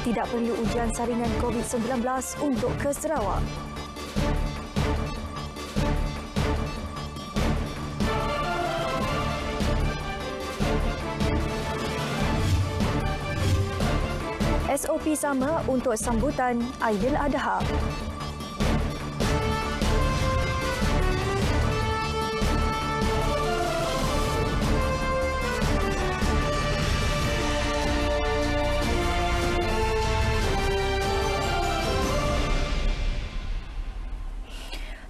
tidak perlu ujian saringan COVID-19 untuk ke Sarawak. SOP sama untuk sambutan Aidiladha.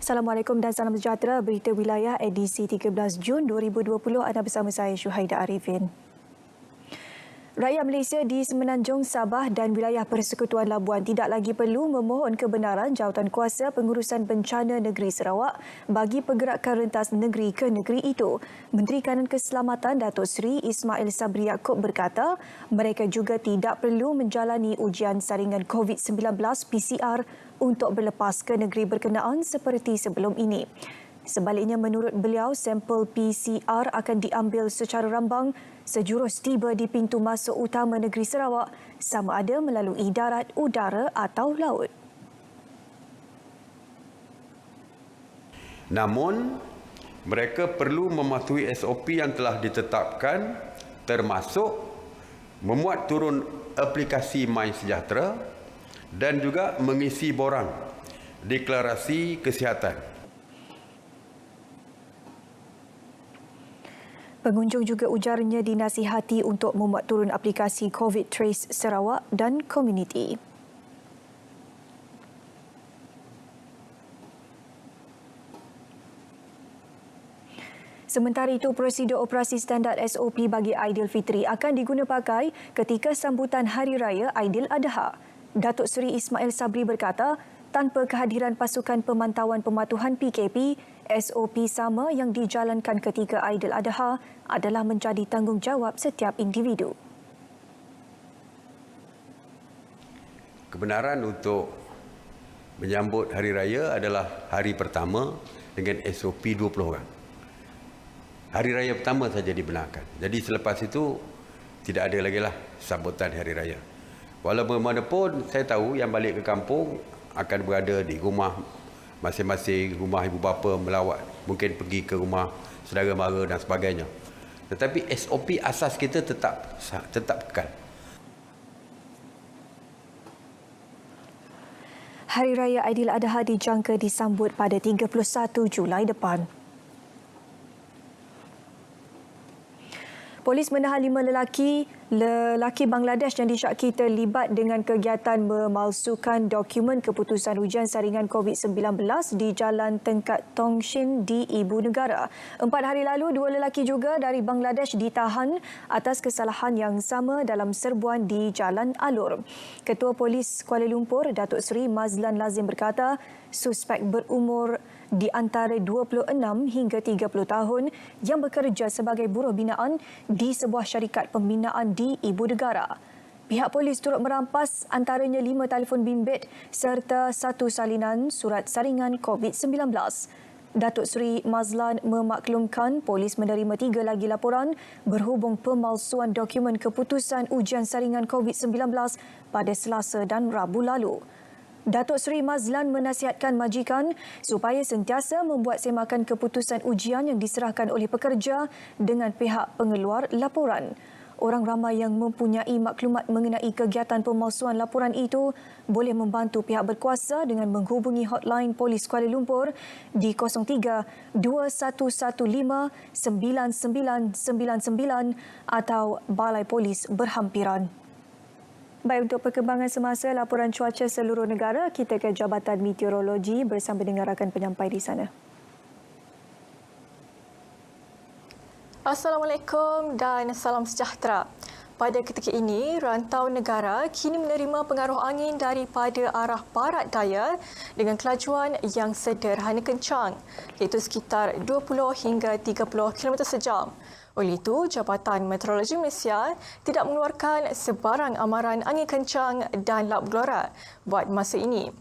Assalamualaikum dan salam sejahtera. Berita wilayah edisi 13 Jun 2020. Anda bersama saya Syuhaida Arifin. Rakyat Malaysia di Semenanjung, Sabah dan wilayah Persekutuan Labuan tidak lagi perlu memohon kebenaran Jawatankuasa Pengurusan Bencana Negeri Sarawak bagi pergerakan rentas negeri ke negeri itu. Menteri Kanan Keselamatan Datuk Seri Ismail Sabri Yaakob berkata, mereka juga tidak perlu menjalani ujian saringan COVID-19 PCR untuk berlepas ke negeri berkenaan seperti sebelum ini. Sebaliknya, menurut beliau, sampel PCR akan diambil secara rambang sejurus tiba di pintu masuk utama negeri Sarawak, sama ada melalui darat, udara atau laut. Namun, mereka perlu mematuhi SOP yang telah ditetapkan, termasuk memuat turun aplikasi MySejahtera dan juga mengisi borang deklarasi kesihatan. Pengunjung juga ujarnya dinasihati untuk memuat turun aplikasi COVID Trace Sarawak dan Community. Sementara itu, prosedur operasi standard SOP bagi Aidilfitri akan diguna pakai ketika sambutan Hari Raya Aidiladha. Datuk Seri Ismail Sabri berkata, tanpa kehadiran pasukan pemantauan pematuhan PKP, SOP sama yang dijalankan ketika Aidiladha adalah menjadi tanggungjawab setiap individu. Kebenaran untuk menyambut Hari Raya adalah hari pertama dengan SOP 20 orang. Hari Raya pertama saja dibenarkan. Jadi selepas itu tidak ada lagi lah sambutan Hari Raya. Walaupun bagaimanapun saya tahu yang balik ke kampung akan berada di rumah masing-masing, rumah ibu bapa melawat, mungkin pergi ke rumah saudara mara dan sebagainya. Tetapi SOP asas kita tetap kekal. Hari Raya Aidiladha dijangka disambut pada 31 Julai depan. Polis menahan 5 lelaki Bangladesh yang disyaki terlibat dengan kegiatan memalsukan dokumen keputusan ujian saringan COVID-19 di Jalan Tengkat Tongshin di Ibu Negara. 4 hari lalu, 2 lelaki juga dari Bangladesh ditahan atas kesalahan yang sama dalam serbuan di Jalan Alur. Ketua Polis Kuala Lumpur, Datuk Seri Mazlan Lazim berkata, suspek berumur di antara 26 hingga 30 tahun yang bekerja sebagai buruh binaan di sebuah syarikat pembinaan di Ibu Negara. Pihak polis turut merampas antaranya 5 telefon bimbit serta 1 salinan surat saringan COVID-19. Datuk Seri Mazlan memaklumkan polis menerima 3 lagi laporan berhubung pemalsuan dokumen keputusan ujian saringan COVID-19 pada Selasa dan Rabu lalu. Datuk Seri Mazlan menasihatkan majikan supaya sentiasa membuat semakan keputusan ujian yang diserahkan oleh pekerja dengan pihak pengeluar laporan. Orang ramai yang mempunyai maklumat mengenai kegiatan pemalsuan laporan itu boleh membantu pihak berkuasa dengan menghubungi hotline Polis Kuala Lumpur di 03 2115 9999 atau Balai Polis berhampiran. Baik, untuk perkembangan semasa laporan cuaca seluruh negara, kita ke Jabatan Meteorologi bersama dengan rakan penyampai di sana. Assalamualaikum dan salam sejahtera. Pada ketika ini, rantau negara kini menerima pengaruh angin daripada arah barat daya dengan kelajuan yang sederhana kencang, iaitu sekitar 20 hingga 30 km sejam. Oleh itu, Jabatan Meteorologi Malaysia tidak mengeluarkan sebarang amaran angin kencang dan laut bergelora buat masa ini.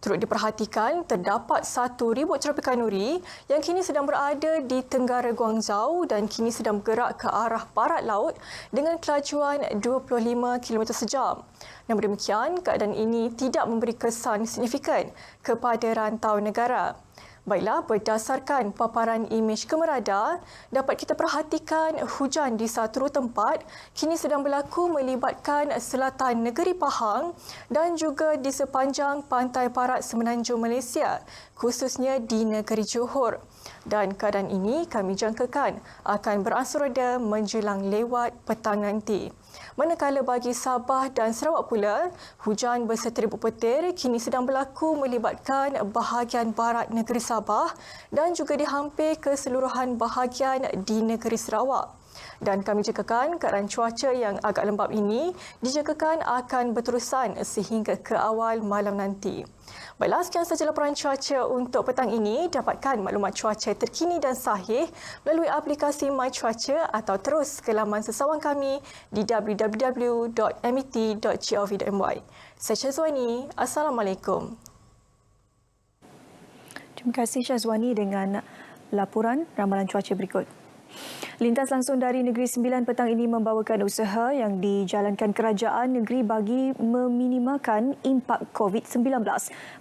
Turut diperhatikan, terdapat satu ribut tropika Nuri yang kini sedang berada di tenggara Guangzhou dan kini sedang bergerak ke arah barat laut dengan kelajuan 25 km sejam. Namun demikian, keadaan ini tidak memberi kesan signifikan kepada rantau negara. Baiklah, berdasarkan paparan imej kemerada, dapat kita perhatikan hujan di satu tempat kini sedang berlaku melibatkan selatan negeri Pahang dan juga di sepanjang pantai barat semenanjung Malaysia, khususnya di negeri Johor. Dan keadaan ini kami jangkakan akan beransur reda menjelang lewat petang nanti. Manakala bagi Sabah dan Sarawak pula, hujan berserta ribut petir kini sedang berlaku melibatkan bahagian barat negeri Sabah dan juga di hampir keseluruhan bahagian di negeri Sarawak. Dan kami jangkakan keadaan cuaca yang agak lembap ini dijangkakan akan berterusan sehingga ke awal malam nanti. Baiklah, sekian sahaja laporan cuaca untuk petang ini. Dapatkan maklumat cuaca terkini dan sahih melalui aplikasi My Cuaca atau terus ke laman sesawang kami di www.met.gov.my. Saya Syazwani. Assalamualaikum. Terima kasih Syazwani dengan laporan ramalan cuaca berikut. Lintas langsung dari Negeri Sembilan petang ini membawakan usaha yang dijalankan kerajaan negeri bagi meminimalkan impak COVID-19.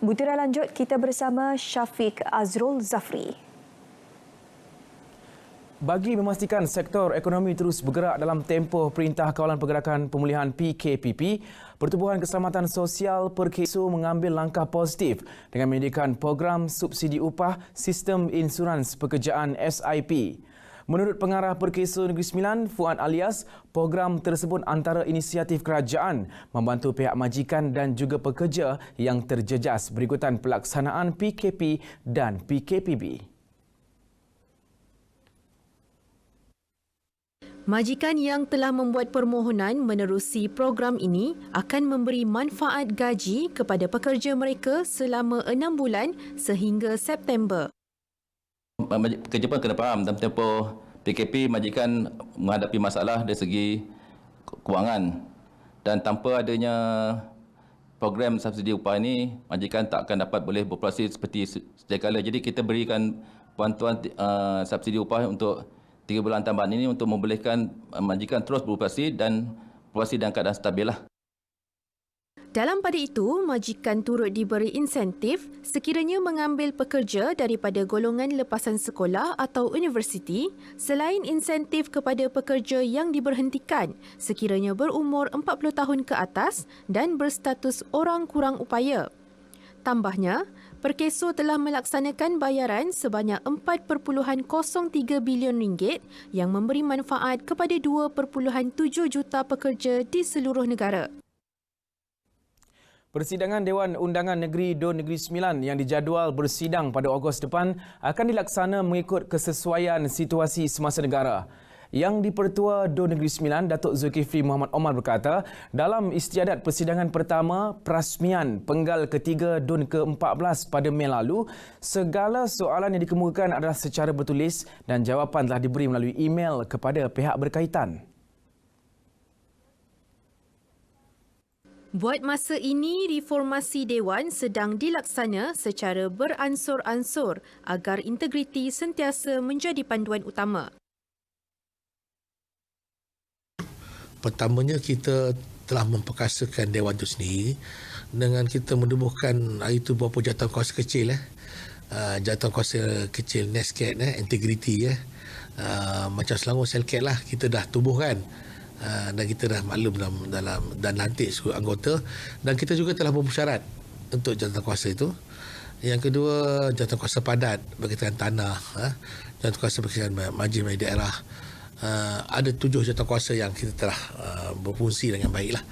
Butiran lanjut kita bersama Syafiq Azrul Zafri. Bagi memastikan sektor ekonomi terus bergerak dalam tempoh Perintah Kawalan Pergerakan Pemulihan PKPP, Pertubuhan Keselamatan Sosial Perkeso mengambil langkah positif dengan menyediakan program subsidi upah Sistem Insurans Pekerjaan SIP. Menurut Pengarah Perkeso Negeri Sembilan, Fuad Alias, program tersebut antara inisiatif kerajaan membantu pihak majikan dan juga pekerja yang terjejas berikutan pelaksanaan PKP dan PKPB. Majikan yang telah membuat permohonan menerusi program ini akan memberi manfaat gaji kepada pekerja mereka selama 6 bulan sehingga September. Pekerja pun kena faham dalam tempoh PKP, majikan menghadapi masalah dari segi kewangan, dan tanpa adanya program subsidi upah ini, majikan tak akan dapat boleh beroperasi seperti sedia kala. Jadi kita berikan bantuan subsidi upah untuk 3 bulan tambahan ini untuk membolehkan majikan terus beroperasi dan beroperasi dalam keadaan stabil lah. Dalam pada itu, majikan turut diberi insentif sekiranya mengambil pekerja daripada golongan lepasan sekolah atau universiti, selain insentif kepada pekerja yang diberhentikan sekiranya berumur 40 tahun ke atas dan berstatus orang kurang upaya. Tambahnya, Perkeso telah melaksanakan bayaran sebanyak 4.03 bilion ringgit yang memberi manfaat kepada 2.7 juta pekerja di seluruh negara. Persidangan Dewan Undangan Negeri DUN Negeri Sembilan yang dijadual bersidang pada Ogos depan akan dilaksana mengikut kesesuaian situasi semasa negara. Yang di-Pertua DUN Negeri Sembilan, Datuk Zulkifli Muhammad Omar berkata, dalam istiadat persidangan pertama perasmian penggal ketiga DUN ke-14 pada Mei lalu, segala soalan yang dikemukakan adalah secara bertulis dan jawapan telah diberi melalui email kepada pihak berkaitan. Buat masa ini, reformasi Dewan sedang dilaksana secara beransur-ansur agar integriti sentiasa menjadi panduan utama. Pertamanya, kita telah memperkasakan Dewan itu sendiri dengan kita menubuhkan hari itu beberapa jawatankuasa kecil. Jawatankuasa kecil NESCAT, integriti. Macam Selangor Selcat lah, kita dah tubuhkan. Dan kita dah maklum dalam dan lantik seluruh anggota, dan kita juga telah memersyarat untuk jawatankuasa itu. Yang kedua, jawatankuasa padat berkaitan tanah, jawatankuasa berkaitan majlis daerah. Ada 7 jawatankuasa yang kita telah berfungsi dengan baiklah.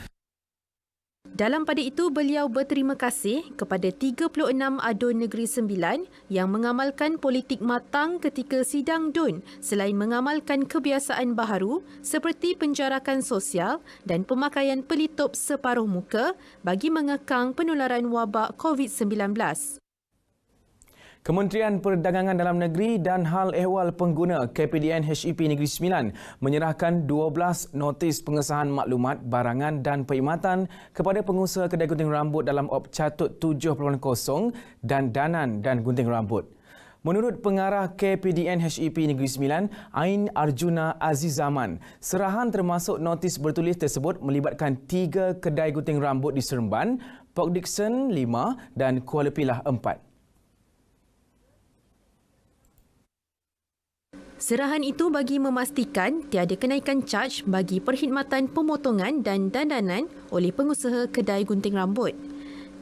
Dalam pada itu, beliau berterima kasih kepada 36 ADUN Negeri Sembilan yang mengamalkan politik matang ketika sidang DUN selain mengamalkan kebiasaan baharu seperti penjarakan sosial dan pemakaian pelitup separuh muka bagi mengekang penularan wabak COVID-19. Kementerian Perdagangan Dalam Negeri dan Hal Ehwal Pengguna KPDN HEP Negeri Sembilan menyerahkan 12 notis pengesahan maklumat, barangan dan perkhidmatan kepada pengusaha kedai gunting rambut dalam Op Catut 7.0 dan Danan dan Gunting Rambut. Menurut pengarah KPDN HEP Negeri Sembilan, Ain Arjuna Azizaman, serahan termasuk notis bertulis tersebut melibatkan 3 kedai gunting rambut di Seremban, Port Dickson 5 dan Kuala Pilah 4. Serahan itu bagi memastikan tiada kenaikan caj bagi perkhidmatan pemotongan dan dandanan oleh pengusaha kedai gunting rambut.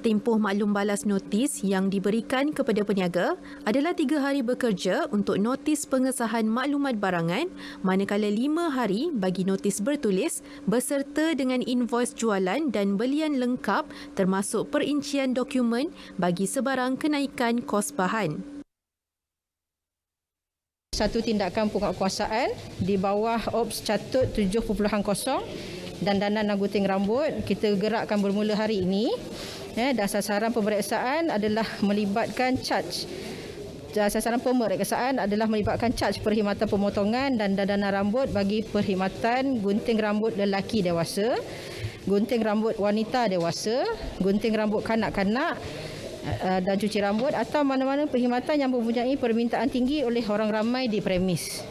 Tempoh maklum balas notis yang diberikan kepada peniaga adalah 3 hari bekerja untuk notis pengesahan maklumat barangan, manakala 5 hari bagi notis bertulis berserta dengan invoice jualan dan belian lengkap termasuk perincian dokumen bagi sebarang kenaikan kos bahan. Satu tindakan penguatkuasaan di bawah Ops Catut 7.0 dan Danan dan Gunting Rambut kita gerakkan bermula hari ini. Dan sasaran pemeriksaan adalah melibatkan caj. Sasaran pemeriksaan adalah melibatkan caj perkhidmatan pemotongan dan dandanan rambut bagi perkhidmatan gunting rambut lelaki dewasa, gunting rambut wanita dewasa, gunting rambut kanak-kanak dan cuci rambut atau mana-mana perkhidmatan yang mempunyai permintaan tinggi oleh orang ramai di premis.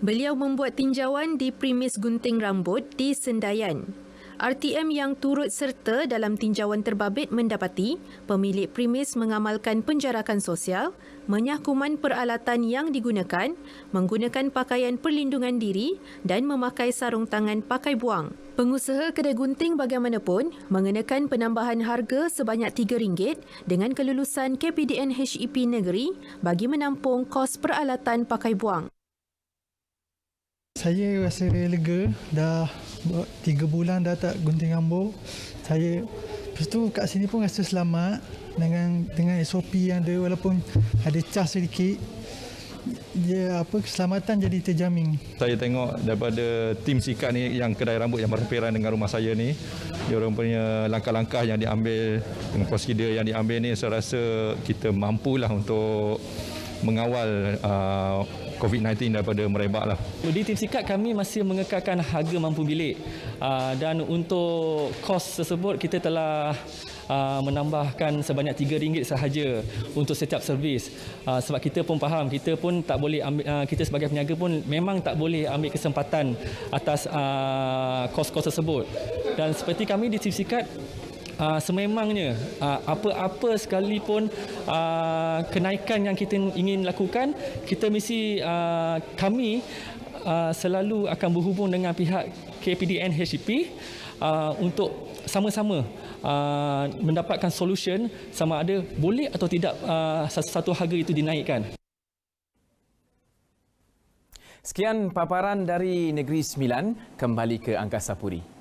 Beliau membuat tinjauan di premis gunting rambut di Sendayan. RTM yang turut serta dalam tinjauan terbabit mendapati pemilik premis mengamalkan penjarakan sosial, menyahkuman peralatan yang digunakan, menggunakan pakaian perlindungan diri dan memakai sarung tangan pakai buang. Pengusaha kedai gunting bagaimanapun mengenakan penambahan harga sebanyak RM3 dengan kelulusan KPDN HEP Negeri bagi menampung kos peralatan pakai buang. Saya rasa lega, dah 3 bulan dah tak gunting rambut. Saya lepas tu kat sini pun rasa selamat dengan SOP yang ada, walaupun ada cas sedikit. Keselamatan jadi terjamin. Saya tengok daripada tim sikat ni yang kedai rambut yang berhampiran dengan rumah saya ni, diorang punya langkah-langkah yang diambil dengan prosedur yang diambil ni, saya rasa kita mampulah untuk mengawal COVID-19 daripada merebak lah. Di tim sikat kami masih mengekalkan harga mampu bilik dan untuk kos tersebut kita telah menambahkan sebanyak RM3 sahaja untuk setiap servis. Sebab kita pun faham, kita pun tak boleh ambil, kita sebagai peniaga pun memang tak boleh ambil kesempatan atas kos-kos tersebut. Dan seperti kami di tim sikat, sememangnya apa-apa sekalipun kenaikan yang kita ingin lakukan, kita mesti kami selalu akan berhubung dengan pihak KPDN HEP untuk sama-sama mendapatkan solution sama ada boleh atau tidak satu harga itu dinaikkan. Sekian paparan dari Negeri Sembilan, kembali ke Angkasa Puri.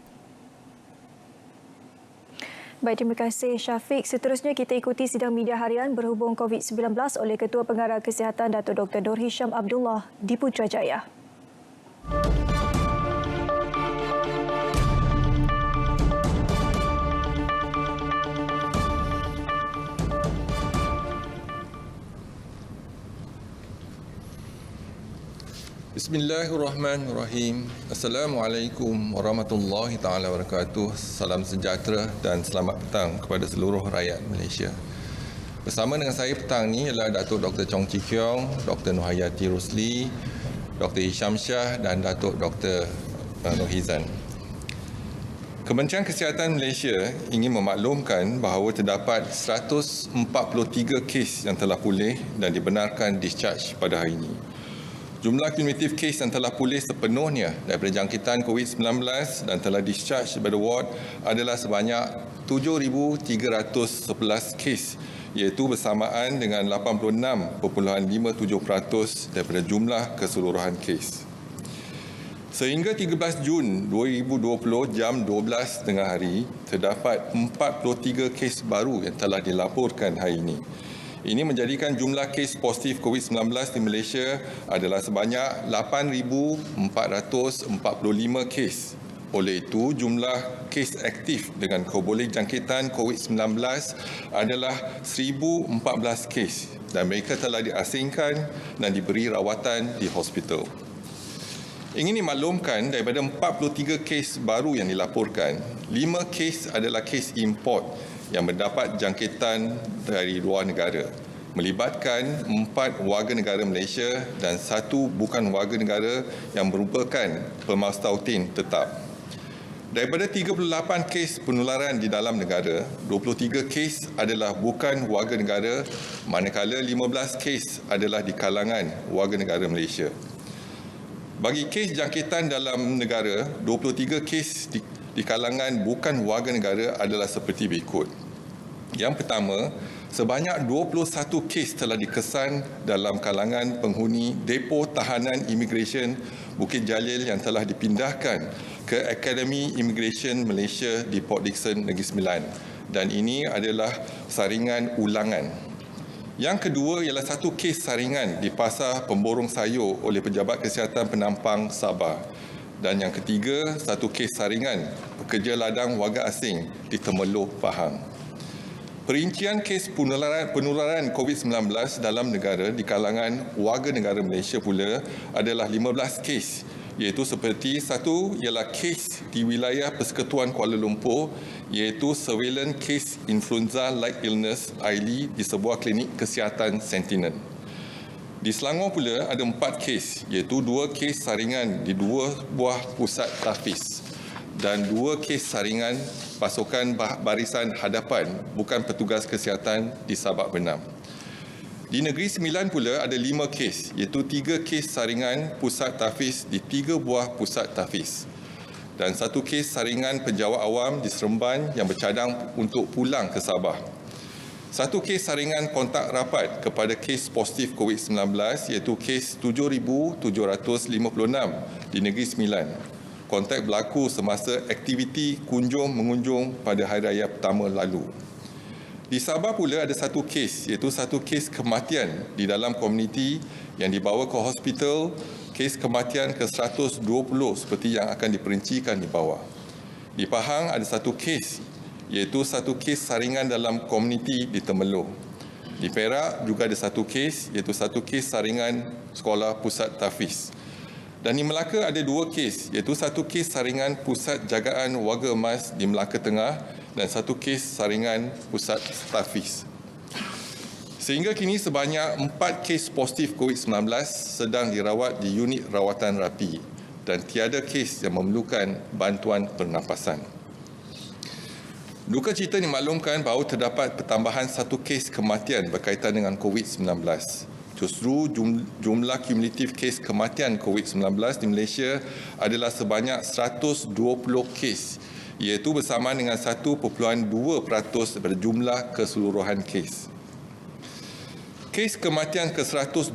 Baik, terima kasih Syafiq. Seterusnya kita ikuti sidang media harian berhubung COVID-19 oleh Ketua Pengarah Kesihatan Dato' Dr. Nur Hisham Abdullah di Putrajaya. Bismillahirrahmanirrahim. Assalamualaikum warahmatullahi taala wabarakatuh. Salam sejahtera dan selamat petang kepada seluruh rakyat Malaysia. Bersama dengan saya petang ni ialah Datuk Dr. Chong Chee Kiong, Dr. Nohayati Rusli, Dr. Hisham Shah dan Datuk Dr. Nur Hizan. Kementerian Kesihatan Malaysia ingin memaklumkan bahawa terdapat 143 kes yang telah pulih dan dibenarkan discharge pada hari ini. Jumlah kumulatif kes yang telah pulih sepenuhnya daripada jangkitan COVID-19 dan telah discharge daripada ward adalah sebanyak 7,311 kes, iaitu bersamaan dengan 86.57% daripada jumlah keseluruhan kes. Sehingga 13 Jun 2020 jam 12 tengah hari, terdapat 43 kes baru yang telah dilaporkan hari ini. Ini menjadikan jumlah kes positif COVID-19 di Malaysia adalah sebanyak 8,445 kes Oleh itu, jumlah kes aktif dengan boleh jangkitan COVID-19 adalah 1,014 kes dan mereka telah diasingkan dan diberi rawatan di hospital. Ingin dimaklumkan, daripada 43 kes baru yang dilaporkan, 5 kes adalah kes import yang mendapat jangkitan dari luar negara, melibatkan 4 warga negara Malaysia dan 1 bukan warga negara yang merupakan pemastautin tetap. Daripada 38 kes penularan di dalam negara, 23 kes adalah bukan warga negara, manakala 15 kes adalah di kalangan warga negara Malaysia. Bagi kes jangkitan dalam negara, 23 kes di kalangan bukan warga negara adalah seperti berikut. Yang pertama, sebanyak 21 kes telah dikesan dalam kalangan penghuni depo tahanan imigresen Bukit Jalil yang telah dipindahkan ke Akademi Immigration Malaysia di Port Dickson, Negeri Sembilan. Dan ini adalah saringan ulangan. Yang kedua ialah 1 kes saringan di Pasar Pemborong Sayur oleh Pejabat Kesihatan Penampang Sabah. Dan yang ketiga, 1 kes saringan pekerja ladang warga asing di Temerloh, Pahang. Perincian kes penularan COVID-19 dalam negara di kalangan warga negara Malaysia pula adalah 15 kes, iaitu seperti 1 ialah kes di wilayah Persekutuan Kuala Lumpur, iaitu surveillance case influenza-like illness (ILI) di sebuah klinik kesihatan Sentinel. Di Selangor pula ada 4 kes, iaitu 2 kes saringan di 2 buah pusat tahfiz dan 2 kes saringan pasukan barisan hadapan bukan petugas kesihatan di Sabak Benam. Di Negeri Sembilan pula ada 5 kes, iaitu 3 kes saringan pusat tahfiz di 3 buah pusat tahfiz dan 1 kes saringan penjawat awam di Seremban yang bercadang untuk pulang ke Sabah. 1 kes saringan kontak rapat kepada kes positif COVID-19, iaitu kes 7,756 di Negeri Sembilan. Kontak berlaku semasa aktiviti kunjung-mengunjung pada Hari Raya pertama lalu. Di Sabah pula ada 1 kes, iaitu 1 kes kematian di dalam komuniti yang dibawa ke hospital, kes kematian ke-120 seperti yang akan diperincikan di bawah. Di Pahang ada 1 kes, iaitu 1 kes saringan dalam komuniti di Temerloh. Di Perak juga ada 1 kes, iaitu 1 kes saringan sekolah pusat tahfiz. Dan di Melaka ada 2 kes, iaitu 1 kes saringan pusat jagaan warga emas di Melaka Tengah dan 1 kes saringan pusat tahfiz. Sehingga kini sebanyak 4 kes positif COVID-19 sedang dirawat di unit rawatan rapi dan tiada kes yang memerlukan bantuan pernafasan. Duka cita dimaklumkan bahawa terdapat pertambahan 1 kes kematian berkaitan dengan COVID-19. Justru jumlah kumulatif kes kematian COVID-19 di Malaysia adalah sebanyak 120 kes, iaitu bersamaan dengan 1.2% daripada jumlah keseluruhan kes. Kes kematian ke-120,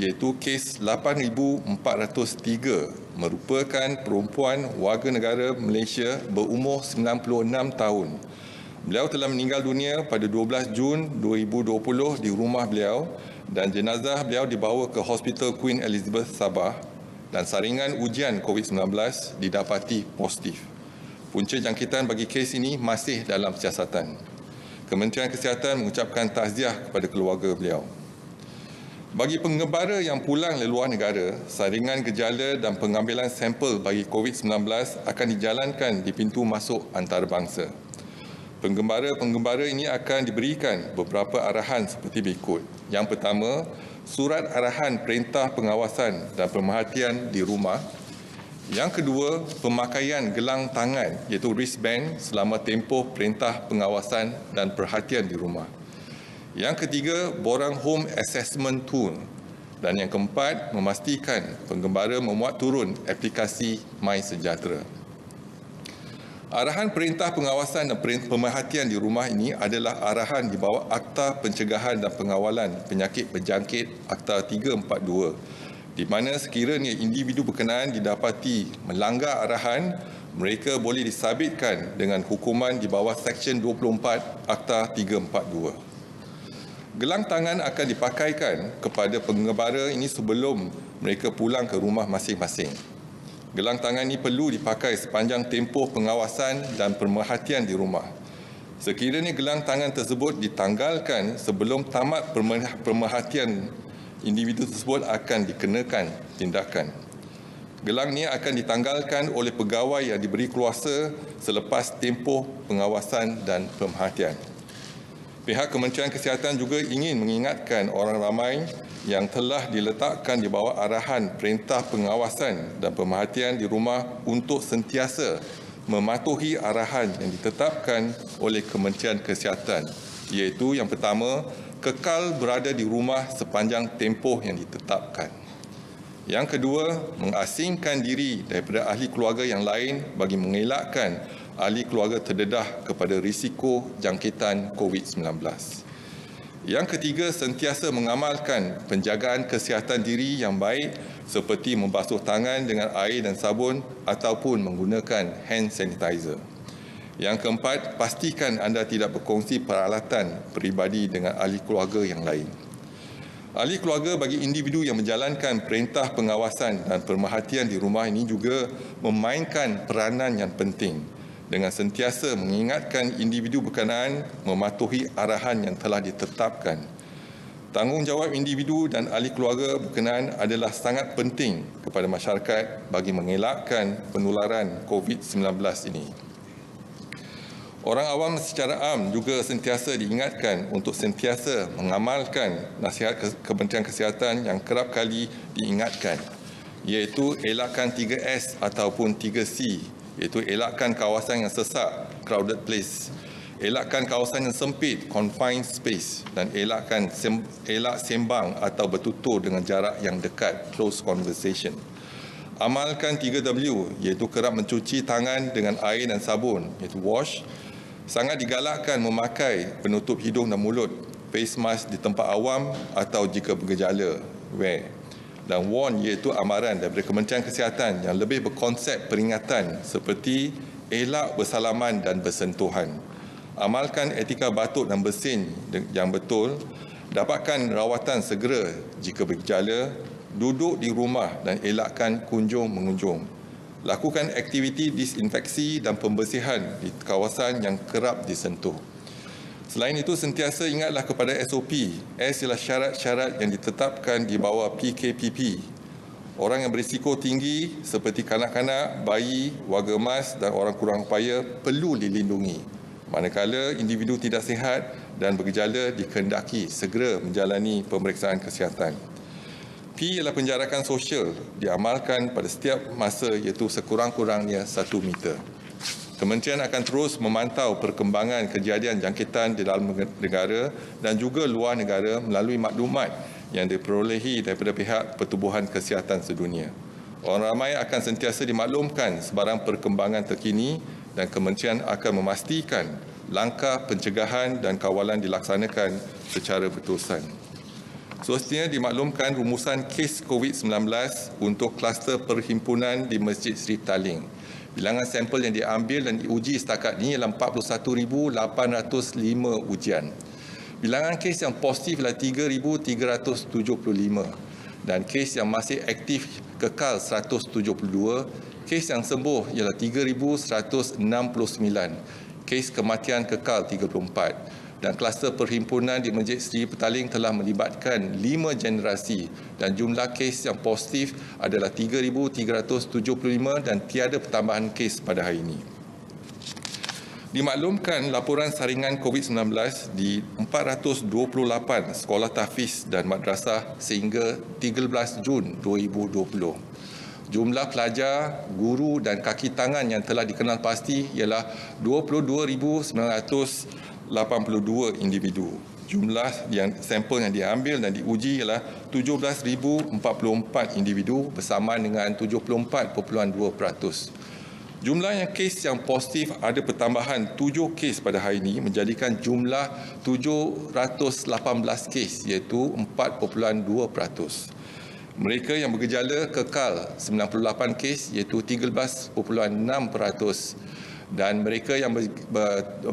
iaitu kes 8,403, merupakan perempuan warga negara Malaysia berumur 96 tahun. Beliau telah meninggal dunia pada 12 Jun 2020 di rumah beliau dan jenazah beliau dibawa ke Hospital Queen Elizabeth Sabah dan saringan ujian COVID-19 didapati positif. Punca jangkitan bagi kes ini masih dalam siasatan. Kementerian Kesihatan mengucapkan takziah kepada keluarga beliau. Bagi penggembara yang pulang dari luar negara, saringan gejala dan pengambilan sampel bagi COVID-19 akan dijalankan di pintu masuk antarabangsa. Penggembara ini akan diberikan beberapa arahan seperti berikut. Yang pertama, surat arahan perintah pengawasan dan pemerhatian di rumah. Yang kedua, pemakaian gelang tangan iaitu wristband selama tempoh perintah pengawasan dan perhatian di rumah. Yang ketiga, borang home assessment tool. Dan yang keempat, memastikan penggembara memuat turun aplikasi MySejahtera. Arahan perintah pengawasan dan pemerhatian di rumah ini adalah arahan di bawah Akta Pencegahan dan Pengawalan Penyakit Berjangkit Akta 342, di mana sekiranya individu berkenaan didapati melanggar arahan, mereka boleh disabitkan dengan hukuman di bawah Seksyen 24 Akta 342. Gelang tangan akan dipakaikan kepada penggembara ini sebelum mereka pulang ke rumah masing-masing. Gelang tangan ini perlu dipakai sepanjang tempoh pengawasan dan pemerhatian di rumah. Sekiranya gelang tangan tersebut ditanggalkan sebelum tamat pemerhatian, individu tersebut akan dikenakan tindakan. Gelang ini akan ditanggalkan oleh pegawai yang diberi kuasa selepas tempoh pengawasan dan pemerhatian. Pihak Kementerian Kesihatan juga ingin mengingatkan orang ramai yang telah diletakkan di bawah arahan perintah pengawasan dan pemerhatian di rumah untuk sentiasa mematuhi arahan yang ditetapkan oleh Kementerian Kesihatan, iaitu yang pertama, kekal berada di rumah sepanjang tempoh yang ditetapkan. Yang kedua, mengasingkan diri daripada ahli keluarga yang lain bagi mengelakkan ahli keluarga terdedah kepada risiko jangkitan COVID-19. Yang ketiga, sentiasa mengamalkan penjagaan kesihatan diri yang baik seperti membasuh tangan dengan air dan sabun ataupun menggunakan hand sanitizer. Yang keempat, pastikan anda tidak berkongsi peralatan peribadi dengan ahli keluarga yang lain. Ahli keluarga bagi individu yang menjalankan perintah pengawasan dan pemerhatian di rumah ini juga memainkan peranan yang penting dengan sentiasa mengingatkan individu berkenaan mematuhi arahan yang telah ditetapkan. Tanggungjawab individu dan ahli keluarga berkenaan adalah sangat penting kepada masyarakat bagi mengelakkan penularan COVID-19 ini. Orang awam secara am juga sentiasa diingatkan untuk sentiasa mengamalkan nasihat Kementerian Kesihatan yang kerap kali diingatkan, iaitu elakkan 3S ataupun 3C, iaitu elakkan kawasan yang sesak, crowded place, elakkan kawasan yang sempit, confined space, dan elak sembang atau bertutur dengan jarak yang dekat, close conversation. Amalkan 3W, iaitu kerap mencuci tangan dengan air dan sabun, iaitu wash. Sangat digalakkan memakai penutup hidung dan mulut, face mask di tempat awam atau jika bergejala, wear. Dan warn, iaitu amaran daripada Kementerian Kesihatan yang lebih berkonsep peringatan seperti elak bersalaman dan bersentuhan. Amalkan etika batuk dan bersin yang betul, dapatkan rawatan segera jika bergejala, duduk di rumah dan elakkan kunjung-mengunjung. Lakukan aktiviti disinfeksi dan pembersihan di kawasan yang kerap disentuh. Selain itu, sentiasa ingatlah kepada SOP. S ialah syarat-syarat yang ditetapkan di bawah PKPP. Orang yang berisiko tinggi seperti kanak-kanak, bayi, warga emas dan orang kurang upaya perlu dilindungi. Manakala individu tidak sihat dan bergejala dikehendaki segera menjalani pemeriksaan kesihatan. P ialah penjarakan sosial diamalkan pada setiap masa iaitu sekurang-kurangnya 1 meter. Kementerian akan terus memantau perkembangan kejadian jangkitan di dalam negara dan juga luar negara melalui maklumat yang diperolehi daripada pihak Pertubuhan Kesihatan Sedunia. Orang ramai akan sentiasa dimaklumkan sebarang perkembangan terkini dan kementerian akan memastikan langkah pencegahan dan kawalan dilaksanakan secara berterusan. Semestinya dimaklumkan rumusan kes COVID-19 untuk kluster perhimpunan di Masjid Seri Petaling. Bilangan sampel yang diambil dan diuji setakat ini ialah 41,805 ujian. Bilangan kes yang positif ialah 3,375 dan kes yang masih aktif kekal 172, kes yang sembuh ialah 3,169, kes kematian kekal 34. Dan kluster perhimpunan di Masjid Seri Petaling telah melibatkan 5 generasi dan jumlah kes yang positif adalah 3,375 dan tiada pertambahan kes pada hari ini. Dimaklumkan laporan saringan COVID-19 di 428 sekolah tahfiz dan madrasah sehingga 13 Jun 2020. Jumlah pelajar, guru dan kaki tangan yang telah dikenal pasti ialah 22,982 individu. Jumlah sampel yang diambil dan diuji ialah 17,044 individu bersamaan dengan 74.2%. Jumlah yang kes yang positif ada pertambahan 7 kes pada hari ini menjadikan jumlah 718 kes iaitu 4.2%. Mereka yang bergejala kekal 98 kes iaitu 13.6%. Dan mereka yang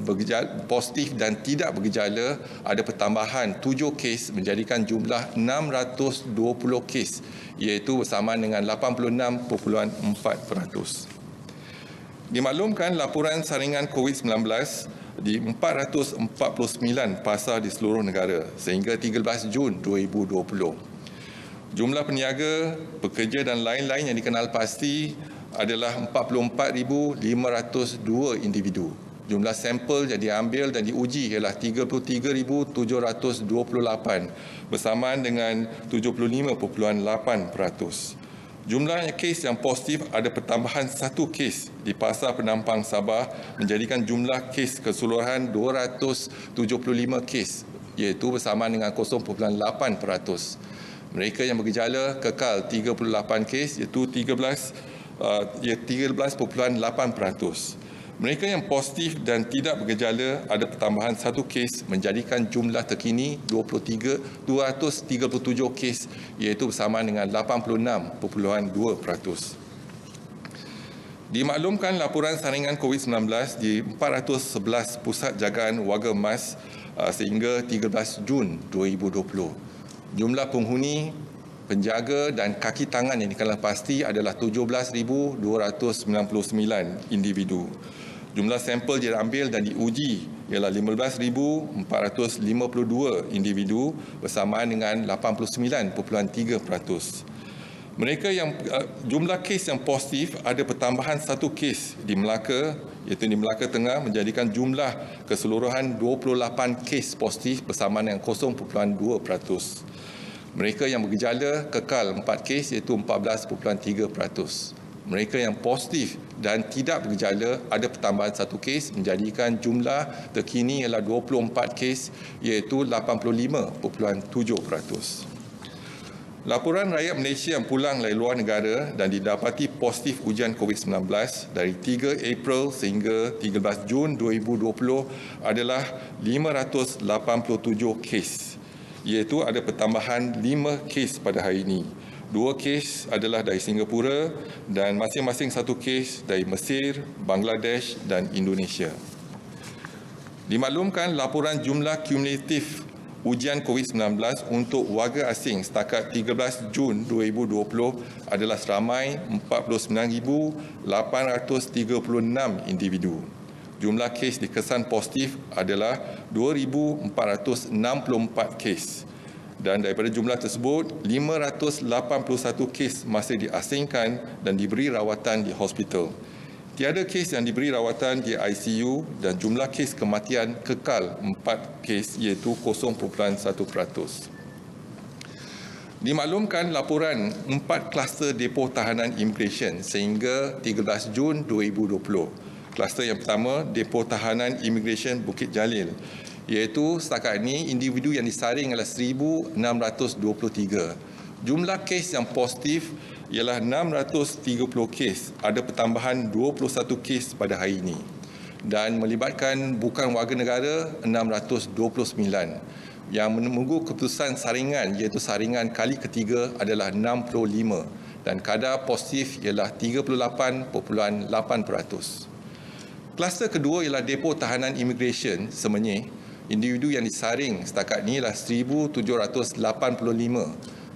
bergejala positif dan tidak bergejala ada pertambahan 7 kes menjadikan jumlah 620 kes, iaitu bersamaan dengan 86.4%. Dimaklumkan laporan saringan COVID-19 di 449 pasar di seluruh negara sehingga 13 Jun 2020. Jumlah peniaga, pekerja dan lain-lain yang dikenal pasti adalah 44,502 individu. Jumlah sampel yang diambil dan diuji ialah 33,728 bersamaan dengan 75.8%. Jumlah kes yang positif ada pertambahan 1 kes di Pasar Penampang Sabah menjadikan jumlah kes keseluruhan 275 kes, iaitu bersamaan dengan 0.8%. Mereka yang bergejala kekal 38 kes, iaitu 13.8%. Mereka yang positif dan tidak bergejala ada pertambahan 1 kes menjadikan jumlah terkini 237 kes, iaitu bersamaan dengan 86.2%. Dimaklumkan laporan saringan COVID-19 di 411 pusat jagaan warga emas sehingga 13 Jun 2020. Jumlah penghuni, penjaga dan kaki tangan yang dikenal pasti adalah 17,299 individu. Jumlah sampel diambil dan diuji ialah 15,452 individu bersamaan dengan 89.3%. Mereka yang jumlah kes yang positif ada pertambahan 1 kes di Melaka, iaitu di Melaka Tengah menjadikan jumlah keseluruhan 28 kes positif bersamaan dengan 0.2%. Mereka yang bergejala kekal 4 kes iaitu 14.3%. Mereka yang positif dan tidak bergejala ada pertambahan 1 kes menjadikan jumlah terkini ialah 24 kes iaitu 85.7%. Laporan rakyat Malaysia yang pulang dari luar negara dan didapati positif ujian COVID-19 dari 3 April sehingga 13 Jun 2020 adalah 587 kes, iaitu ada pertambahan 5 kes pada hari ini. 2 kes adalah dari Singapura dan masing-masing 1 kes dari Mesir, Bangladesh dan Indonesia. Dimaklumkan laporan jumlah kumulatif ujian COVID-19 untuk warga asing setakat 13 Jun 2020 adalah seramai 49,836 individu. Jumlah kes dikesan positif adalah 2,464 kes. Dan daripada jumlah tersebut, 581 kes masih diasingkan dan diberi rawatan di hospital. Tiada kes yang diberi rawatan di ICU dan jumlah kes kematian kekal 4 kes iaitu 0.1%. Dimaklumkan laporan 4 kluster depo tahanan imigresen sehingga 13 Jun 2020. Kluster yang pertama, depo tahanan imigresen Bukit Jalil, iaitu setakat ini individu yang disaring adalah 1,623. Jumlah kes yang positif ialah 630 kes, ada pertambahan 21 kes pada hari ini dan melibatkan bukan warga negara 629. Yang menunggu keputusan saringan iaitu saringan kali ketiga adalah 65 dan kadar positif ialah 38.8%. Kluster kedua ialah depo tahanan imigresen Semenyih. Individu yang disaring setakat ini ialah 1,785.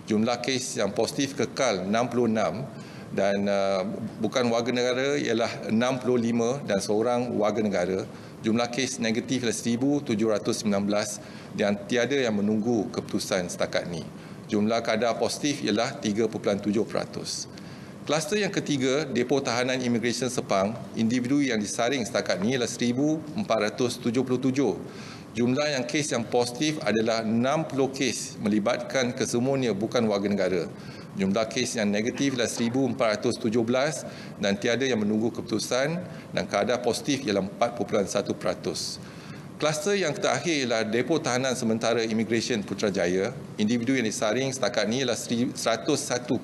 Jumlah kes yang positif kekal 66 dan bukan warga negara ialah 65 dan seorang warga negara. Jumlah kes negatif ialah 1,719 dan tiada yang menunggu keputusan setakat ini. Jumlah kadar positif ialah 3.7%. Kluster yang ketiga, depo tahanan imigresen Sepang, individu yang disaring setakat ini ialah 1,477. Jumlah yang kes yang positif adalah 60 kes melibatkan kesemuanya bukan warga negara. Jumlah kes yang negatif ialah 1,417 dan tiada yang menunggu keputusan dan kadar positif ialah 4.1%. Kluster yang terakhir ialah depo tahanan sementara imigresen Putrajaya. Individu yang disaring setakat ini ialah 101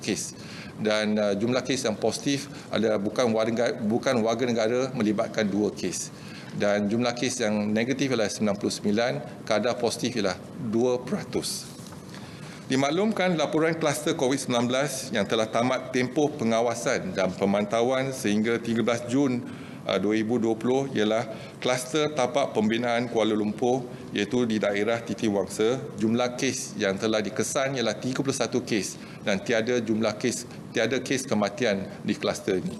kes dan jumlah kes yang positif adalah bukan warga negara melibatkan 2 kes. Dan jumlah kes yang negatif ialah 99, kadar positif ialah 2%. Dimaklumkan laporan kluster COVID-19 yang telah tamat tempoh pengawasan dan pemantauan sehingga 13 Jun 2020 ialah kluster tapak pembinaan Kuala Lumpur iaitu di daerah Titi Wangsa. Jumlah kes yang telah dikesan ialah 31 kes dan tiada kes kematian di kluster ini.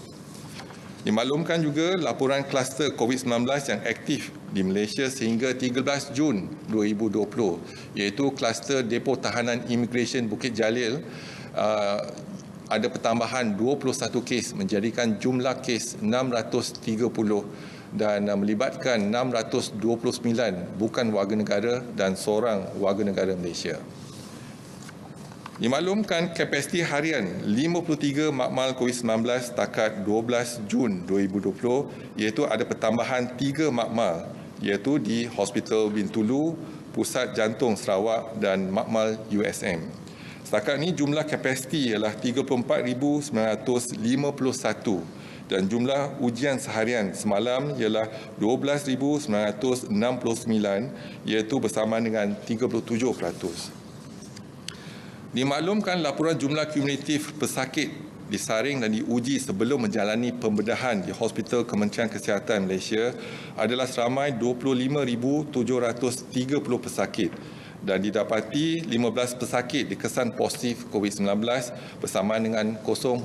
Dimaklumkan juga laporan kluster COVID-19 yang aktif di Malaysia sehingga 13 Jun 2020 iaitu kluster Depo Tahanan Imigresen Bukit Jalil ada pertambahan 21 kes menjadikan jumlah kes 630 dan melibatkan 629 bukan warga negara dan seorang warga negara Malaysia. Dimaklumkan kapasiti harian 53 makmal COVID-19 setakat 12 Jun 2020 iaitu ada pertambahan 3 makmal iaitu di Hospital Bintulu, Pusat Jantung Sarawak dan makmal USM. Setakat ini jumlah kapasiti ialah 34,951 dan jumlah ujian seharian semalam ialah 12,969 iaitu bersama dengan 37%. Dimaklumkan laporan jumlah kumulatif pesakit disaring dan diuji sebelum menjalani pembedahan di Hospital Kementerian Kesihatan Malaysia adalah seramai 25,730 pesakit dan didapati 15 pesakit dikesan positif COVID-19 bersama dengan 0.1%.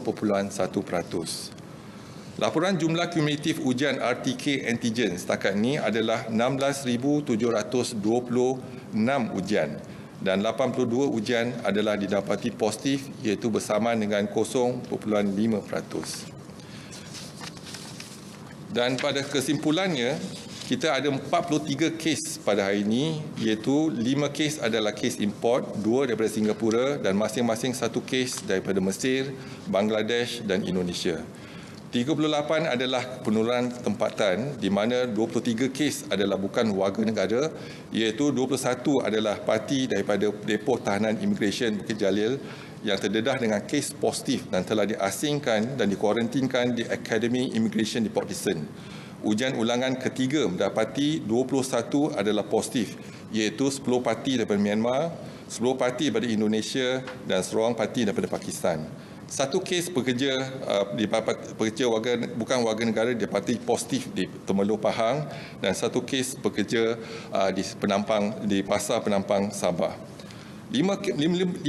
Laporan jumlah kumulatif ujian RTK antigen setakat ini adalah 16,726 ujian dan 82 ujian adalah didapati positif iaitu bersama dengan 0.5%. Dan pada kesimpulannya, kita ada 43 kes pada hari ini iaitu 5 kes adalah kes import, 2 daripada Singapura dan masing-masing 1 kes daripada Mesir, Bangladesh dan Indonesia. 38 adalah penurunan tempatan di mana 23 kes adalah bukan warga negara iaitu 21 adalah parti daripada Depo Tahanan Imigresen Bukit Jalil yang terdedah dengan kes positif dan telah diasingkan dan dikuarantinkan di Academy Immigration di Port Dickson. Ujian ulangan ketiga mendapati 21 adalah positif iaitu 10 parti daripada Myanmar, 10 parti daripada Indonesia dan seorang parti daripada Pakistan. 1 kes pekerja bukan warga negara didapati positif di Temerloh Pahang dan 1 kes pekerja di Pasar Penampang Sabah. 15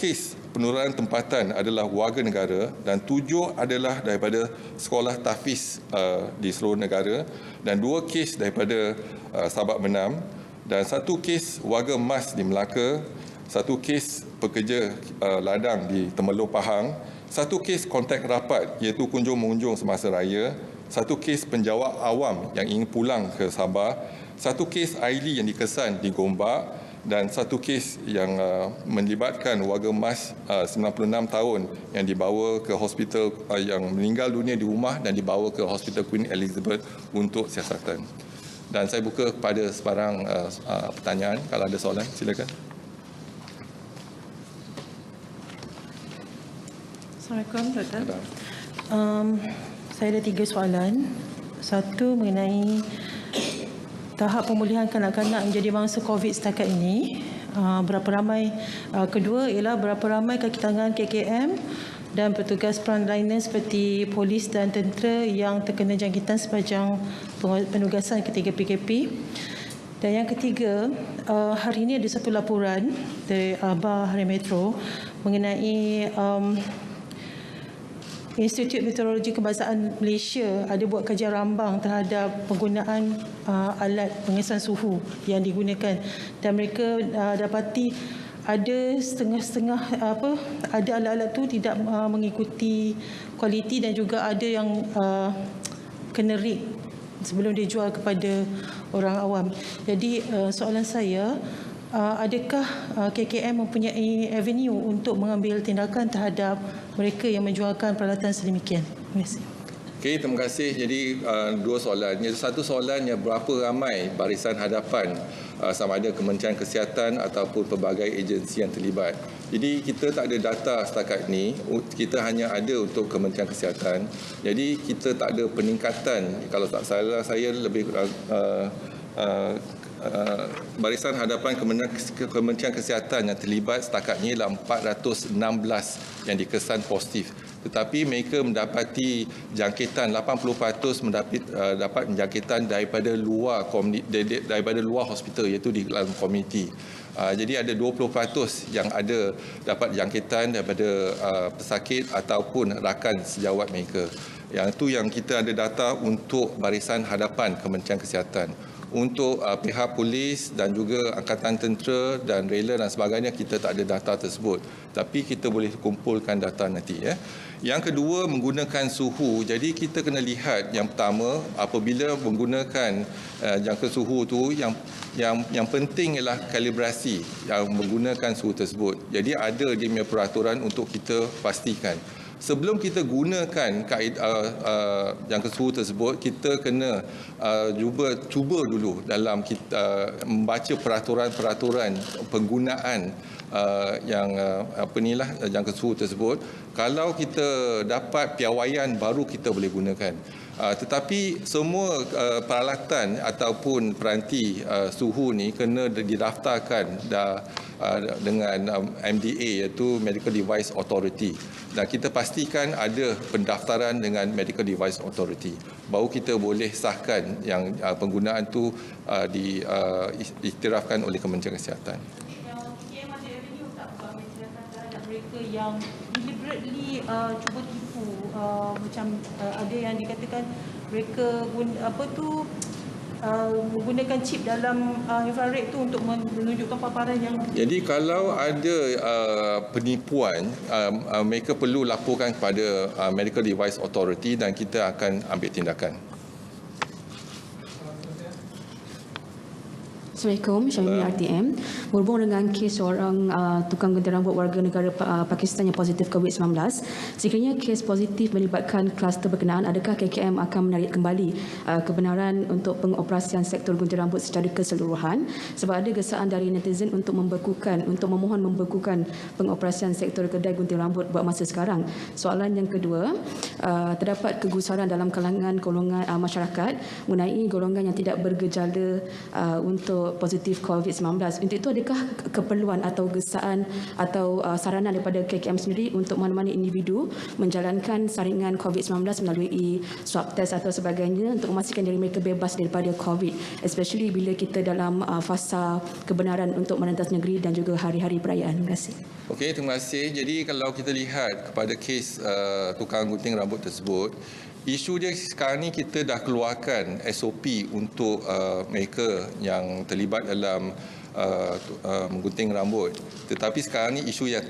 kes penurunan tempatan adalah warga negara dan 7 adalah daripada sekolah tahfiz di seluruh negara dan 2 kes daripada Sabak Menam dan 1 kes warga emas di Melaka, 1 kes pekerja ladang di Temerloh Pahang, 1 kes kontak rapat iaitu kunjung-mengunjung semasa raya, 1 kes penjawat awam yang ingin pulang ke Sabah, 1 kes Aili yang dikesan di Gombak dan 1 kes yang melibatkan warga emas 96 tahun yang dibawa ke hospital yang meninggal dunia di rumah dan dibawa ke Hospital Queen Elizabeth untuk siasatan. Dan saya buka kepada sebarang pertanyaan. Kalau ada soalan, silakan. Assalamualaikum, Doktor. Saya ada 3 soalan. Satu mengenai tahap pemulihan kanak-kanak menjadi mangsa COVID setakat ini. Berapa ramai? Kedua ialah berapa ramai kaki tangan KKM dan petugas frontliner seperti polis dan tentera yang terkena jangkitan sepanjang penugasan ketiga PKP. Dan yang ketiga, hari ini ada satu laporan dari Abah Harian Metro mengenai Institut Meteorologi Kebangsaan Malaysia ada buat kajian rambang terhadap penggunaan alat pengesan suhu yang digunakan dan mereka dapati ada setengah-setengah ada alat-alat tu tidak mengikuti kualiti dan juga ada yang kena rig sebelum dijual kepada orang awam. Jadi soalan saya, adakah KKM mempunyai avenue untuk mengambil tindakan terhadap mereka yang menjualkan peralatan sedemikian? Terima kasih. Okey, terima kasih. Jadi 2 soalan. Satu soalannya berapa ramai barisan hadapan sama ada Kementerian Kesihatan ataupun pelbagai agensi yang terlibat. Jadi kita tak ada data setakat ini, kita hanya ada untuk Kementerian Kesihatan. Jadi kita tak ada peningkatan. Kalau tak salah saya lebih barisan hadapan Kementerian Kesihatan yang terlibat setakat ini ialah 416 yang dikesan positif tetapi mereka mendapati jangkitan 80% dapat jangkitan daripada luar hospital, iaitu di dalam komuniti. Jadi ada 20% yang dapat jangkitan daripada pesakit ataupun rakan sejawat mereka. Yang itu yang kita ada data untuk barisan hadapan Kementerian Kesihatan. Untuk pihak polis dan juga Angkatan Tentera dan rela dan sebagainya, kita tak ada data tersebut. Tapi kita boleh kumpulkan data nanti. Yang kedua, menggunakan suhu. Jadi kita kena lihat, yang pertama, apabila menggunakan jangka suhu tu, yang penting ialah kalibrasi yang menggunakan suhu tersebut. Jadi ada dia punya peraturan untuk kita pastikan. Sebelum kita gunakan jangka suhu tersebut, kita kena cuba dulu dalam kita membaca peraturan-peraturan penggunaan jangka suhu tersebut. Kalau kita dapat piawaian, baru kita boleh gunakan. Tetapi semua peralatan ataupun peranti suhu ni kena didaftarkan dengan MDA, iaitu Medical Device Authority, dan kita pastikan ada pendaftaran dengan Medical Device Authority, baru kita boleh sahkan yang penggunaan tu diiktirafkan oleh Kementerian Kesihatan. Mereka yang deliberately cuba tipu, macam ada yang dikatakan mereka menggunakan chip dalam infrared tu untuk menunjukkan paparan yang... Jadi kalau ada penipuan, mereka perlu laporkan kepada Medical Device Authority dan kita akan ambil tindakan. Assalamualaikum, Syamini RTM. Berhubung dengan kes seorang tukang gunting rambut warga negara Pakistan yang positif COVID-19, sekiranya kes positif melibatkan kluster berkenaan, adakah KKM akan menarik kembali kebenaran untuk pengoperasian sektor gunting rambut secara keseluruhan? Sebab ada gesaan dari netizen untuk memohon membekukan pengoperasian sektor kedai gunting rambut buat masa sekarang. Soalan yang kedua, terdapat kegusaran dalam kalangan golongan masyarakat mengenai golongan yang tidak bergejala untuk positif COVID-19. Untuk itu, adakah keperluan atau gesaan atau saranan daripada KKM sendiri untuk mana-mana individu menjalankan saringan COVID-19 melalui swab test atau sebagainya untuk memastikan diri mereka bebas daripada COVID, especially bila kita dalam fasa kebenaran untuk merentas negeri dan juga hari-hari perayaan. Terima kasih. Okey, terima kasih. Jadi kalau kita lihat kepada kes tukang gunting rambut tersebut, isu dia sekarang ni kita dah keluarkan SOP untuk mereka yang terlibat dalam menggunting rambut. Tetapi sekarang ni isu yang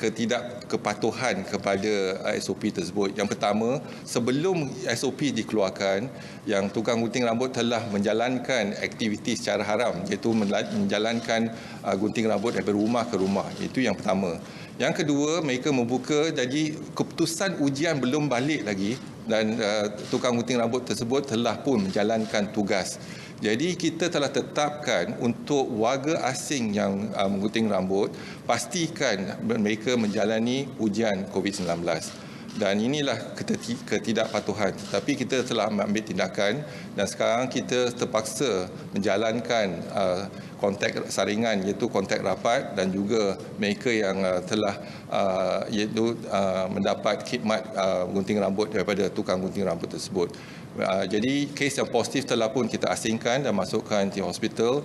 ketidakkepatuhan kepada SOP tersebut. Yang pertama, sebelum SOP dikeluarkan, yang tukang gunting rambut telah menjalankan aktiviti secara haram, iaitu menjalankan gunting rambut daripada rumah ke rumah. Itu yang pertama. Yang kedua, mereka membuka, jadi keputusan ujian belum balik lagi dan tukang gunting rambut tersebut telah pun menjalankan tugas. Jadi kita telah tetapkan untuk warga asing yang menggunting rambut, pastikan mereka menjalani ujian COVID-19. Dan inilah ketidakpatuhan. Tapi kita telah mengambil tindakan dan sekarang kita terpaksa menjalankan kontak saringan, iaitu kontak rapat, dan juga mereka yang telah mendapat khidmat gunting rambut daripada tukang gunting rambut tersebut. Jadi kes yang positif telah pun kita asingkan dan masukkan di hospital.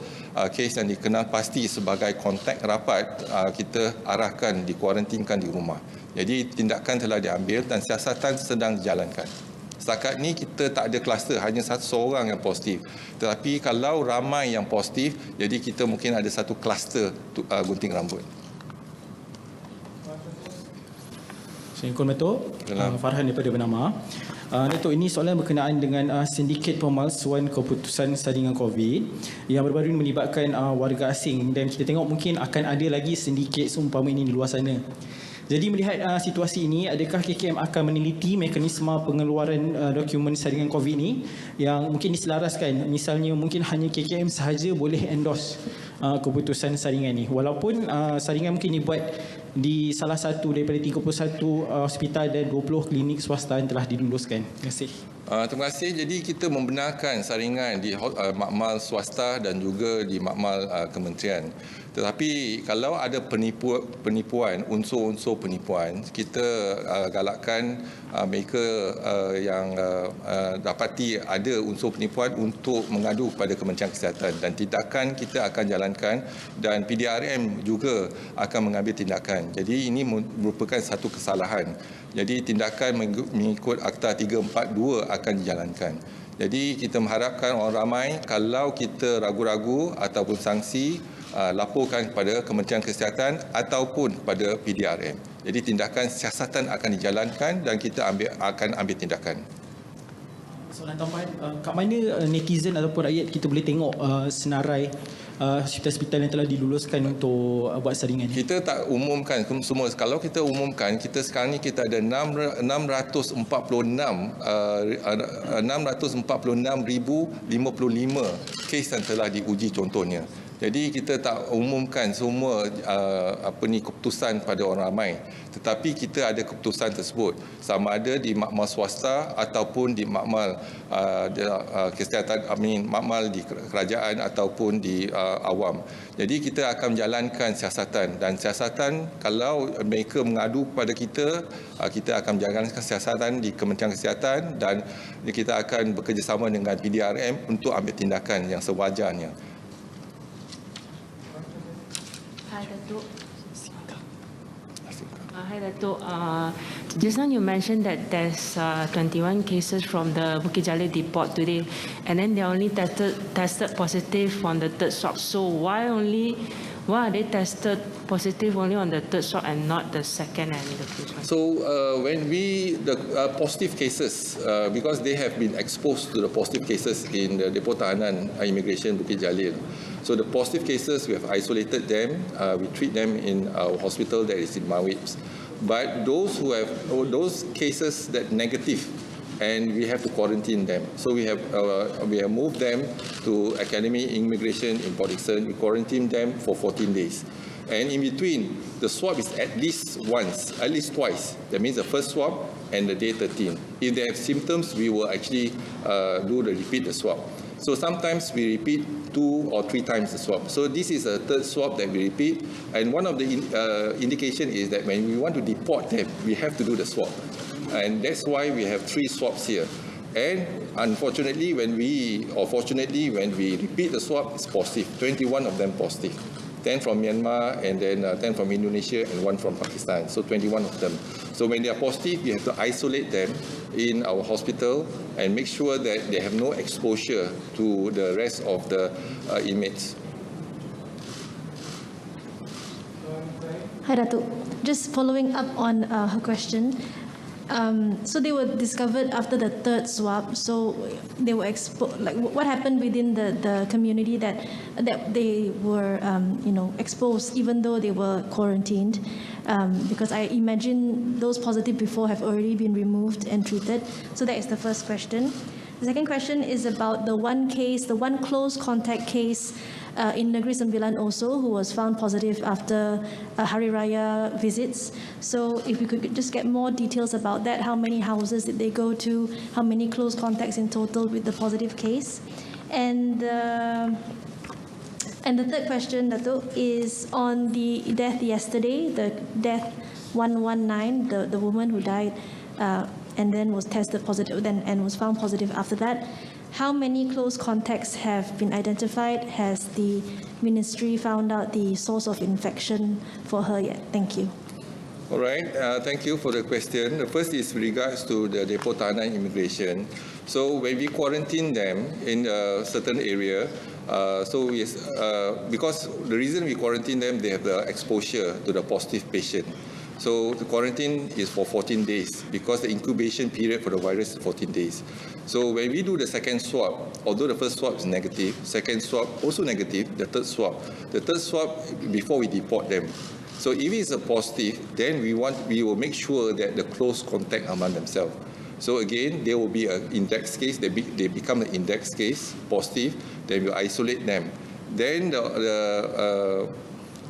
Kes yang dikenal pasti sebagai kontak rapat, kita arahkan dikuarantinkan di rumah. Jadi tindakan telah diambil dan siasatan sedang dijalankan. Setakat ni kita tak ada kluster, hanya seorang yang positif. Tetapi kalau ramai yang positif, jadi kita mungkin ada satu kluster gunting rambut. Assalamualaikum Datuk. Farhan daripada Bernama. Datuk, ini soalan berkenaan dengan sindiket pemalsuan keputusan saringan COVID yang baru-baru ini melibatkan warga asing, dan kita tengok mungkin akan ada lagi sindiket seumpama ini di luar sana. Jadi melihat situasi ini, adakah KKM akan meneliti mekanisme pengeluaran dokumen saringan COVID ini yang mungkin diselaraskan? Misalnya mungkin hanya KKM sahaja boleh endorse keputusan saringan ini, walaupun saringan mungkin dibuat di salah satu daripada 31 hospital dan 20 klinik swasta yang telah diluluskan. Terima kasih. Terima kasih. Jadi kita membenarkan saringan di makmal swasta dan juga di makmal kementerian. Tetapi kalau ada penipuan, unsur-unsur penipuan, kita galakkan mereka yang dapati ada unsur penipuan untuk mengadu kepada Kementerian Kesihatan, dan tindakan kita akan jalankan dan PDRM juga akan mengambil tindakan. Jadi ini merupakan satu kesalahan. Jadi tindakan mengikut Akta 342 akan dijalankan. Jadi kita mengharapkan orang ramai, kalau kita ragu-ragu ataupun sanksi, laporkan kepada Kementerian Kesihatan ataupun kepada PDRM. Jadi tindakan siasatan akan dijalankan dan kita akan ambil tindakan. Soalan tambahan, kat mana netizen ataupun rakyat kita boleh tengok senarai hospital-hospital yang telah diluluskan untuk buat saringan? Kita tak umumkan semua. Kalau kita umumkan, kita sekarang ni kita ada 646,055 kes yang telah diuji contohnya. Jadi kita tak umumkan semua keputusan pada orang ramai, tetapi kita ada keputusan tersebut sama ada di makmal swasta ataupun di makmal kesihatan, makmal di kerajaan ataupun di awam. Jadi kita akan menjalankan siasatan, dan siasatan kalau mereka mengadu kepada kita, kita akan menjalankan siasatan di Kementerian Kesihatan dan kita akan bekerjasama dengan PDRM untuk ambil tindakan yang sewajarnya. Hi Datuk, just now you mentioned that there's 21 cases from the Bukit Jalil depot today, and then they only tested positive on the third swab. So why are they tested positive only on the third swab and not the second and the first one? So when the positive cases, because they have been exposed to the positive cases in the Depo Tahanan Immigration Bukit Jalil. So the positive cases, we have isolated them. We treat them in our hospital that is in Mawibs. But those who have those cases that negative, and we have to quarantine them. So we have moved them to Academy Immigration in Port Dickson. We quarantine them for 14 days. And in between, the swab is at least twice. That means the first swab and the day 13. If they have symptoms, we will actually repeat the swab. So sometimes we repeat 2 or 3 times the swab. So this is a third swab that we repeat. And one of the indication is that when we want to deport them, we have to do the swab. And that's why we have 3 swabs here. And unfortunately, fortunately, when we repeat the swab, it's positive. 21 of them positive. 10 from Myanmar, and then 10 from Indonesia, and 1 from Pakistan. So 21 of them. So when they are positive, we have to isolate them in our hospital and make sure that they have no exposure to the rest of the inmates. Hi Datuk, just following up on her question. So they were discovered after the third swab. So they were exposed. Like what happened within the community that they were exposed even though they were quarantined? Because I imagine those positive before have already been removed and treated. So that is the first question. The second question is about the one close contact case in Negeri Sembilan also, who was found positive after Hari Raya visits. So if we could just get more details about that, how many houses did they go to, how many close contacts in total with the positive case? And the third question, Datuk, is on the death yesterday, the death 119, the woman who died and then was tested positive and was found positive after that. How many close contacts have been identified? Has the ministry found out the source of infection for her yet? Thank you. All right. Thank you for the question. The first is with regards to the Depo Tahanan Immigration. So when we quarantine them in a certain area, because the reason we quarantine them, they have the exposure to the positive patient. So the quarantine is for 14 days because the incubation period for the virus is 14 days. So when we do the second swab, although the first swab is negative, second swab also negative, the third swab before we deport them. So if it's a positive, then we will make sure that the close contact among themselves. So again, there will be an index case. They become an index case positive. Then we isolate them. Then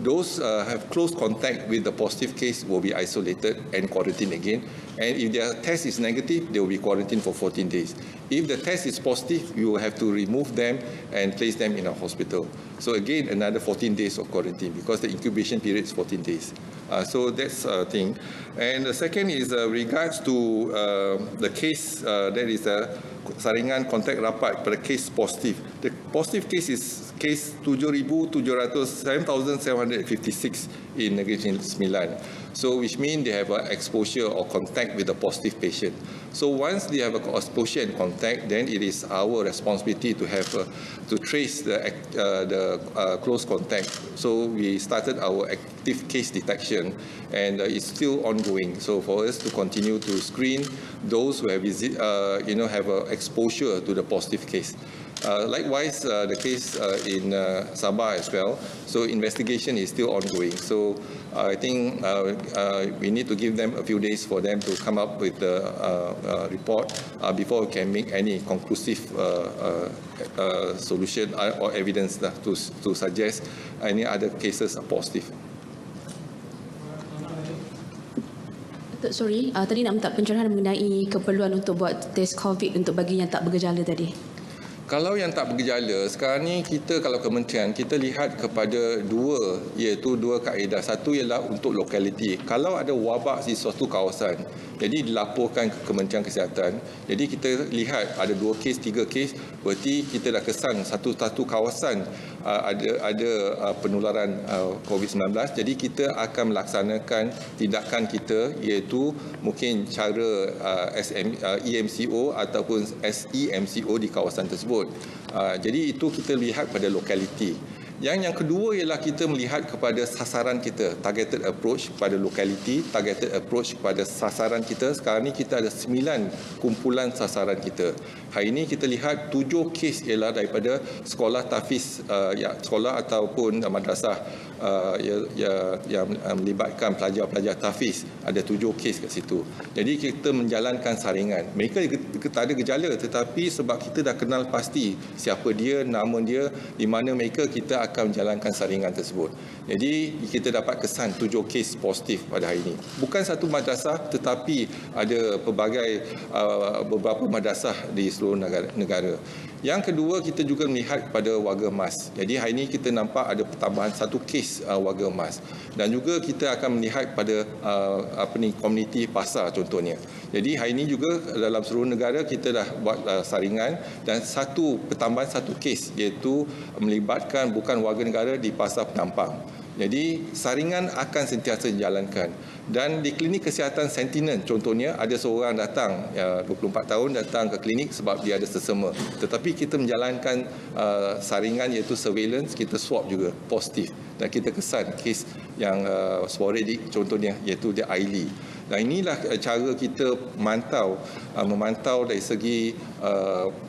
those have close contact with the positive case will be isolated and quarantined again. And if their test is negative, they will be quarantined for 14 days. If the test is positive, you will have to remove them and place them in a hospital. So again, another 14 days of quarantine because the incubation period is 14 days. So that's a thing. And the second is regards to the case that is saringan kontak rapat pada kes positif. The positive case is case 7,756 in Negeri Sembilan. So which means they have an exposure or contact with the positive patient. So once they have an exposure and contact, then it is our responsibility to have to trace the close contact. So we started our active case detection, and it's still ongoing. So for us to continue to screen those who have have exposure to the positive case. Likewise, the case in Sabah as well. So investigation is still ongoing. So I think we need to give them a few days for them to come up with the report before we can make any conclusive solution or evidence to suggest any other cases are positive. Sorry, tadi nak minta pencerahan mengenai keperluan untuk buat test COVID untuk bagi yang tak bergejala tadi. Kalau yang tak bergejala, sekarang ni kita kalau kementerian, kita lihat kepada dua kaedah. Satu ialah untuk lokaliti. Kalau ada wabak di suatu kawasan, jadi dilaporkan ke Kementerian Kesihatan. Jadi kita lihat ada 2 kes, 3 kes, berarti kita dah kesan satu kawasan ada penularan COVID-19. Jadi kita akan melaksanakan tindakan kita iaitu mungkin cara EMCO ataupun SEMCO di kawasan tersebut. Jadi itu kita lihat pada lokaliti. Yang kedua ialah kita melihat kepada sasaran kita, targeted approach pada lokaliti, targeted approach kepada sasaran kita. Sekarang ni kita ada 9 kumpulan sasaran kita. Hari ini kita lihat 7 kes ialah daripada sekolah tahfiz, sekolah ataupun madrasah yang melibatkan pelajar-pelajar tahfiz. Ada 7 kes kat situ. Jadi kita menjalankan saringan. Mereka tak ada gejala, tetapi sebab kita dah kenal pasti siapa dia, nama dia, di mana mereka, kita akan menjalankan saringan tersebut. Jadi kita dapat kesan 7 kes positif pada hari ini. Bukan satu madrasah, tetapi ada beberapa madrasah di seluruh negara. Yang kedua, kita juga melihat pada warga emas. Jadi hari ini kita nampak ada pertambahan 1 kes warga emas. Dan juga kita akan melihat pada komuniti pasar contohnya. Jadi hari ini juga dalam seluruh negara kita dah buat saringan dan pertambahan 1 kes iaitu melibatkan bukan warga negara di pasar penampang. Jadi saringan akan sentiasa dijalankan. Dan di klinik kesihatan Sentinel contohnya ada seorang datang 24 tahun datang ke klinik sebab dia ada sesama. Tetapi kita menjalankan saringan iaitu surveillance, kita swab juga positif dan kita kesan kes yang sporadik contohnya iaitu dia Aili. Dan inilah cara kita memantau dari segi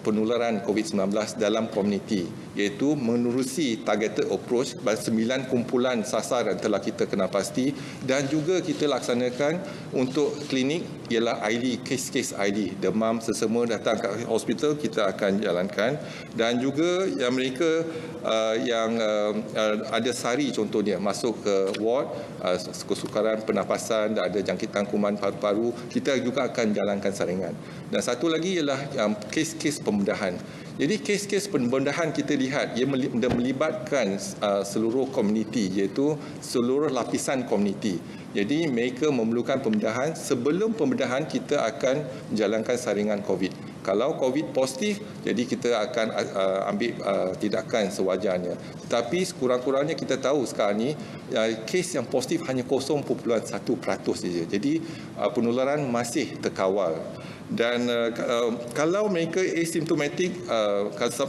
penularan COVID-19 dalam komuniti, iaitu menerusi targeted approach pada 9 kumpulan sasaran telah kita kenal pasti, dan juga kita laksanakan untuk klinik ialah ID, kes-kes ID, demam sesama datang ke hospital kita akan jalankan, dan juga yang mereka yang ada sari contohnya masuk ke ward kesukaran pernafasan dan ada jangkitan kuman paru-paru, kita juga akan jalankan saringan. Dan satu lagi ialah kes-kes pembedahan. Jadi kes-kes pembedahan kita lihat ia melibatkan seluruh komuniti, iaitu seluruh lapisan komuniti. Jadi mereka memerlukan pembedahan. Sebelum pembedahan kita akan menjalankan saringan COVID. Kalau COVID positif, jadi kita akan ambil tindakan sewajarnya. Tetapi sekurang-kurangnya kita tahu sekarang ni kes yang positif hanya 0.1% saja. Jadi penularan masih terkawal. Dan kalau mereka asymptomatic,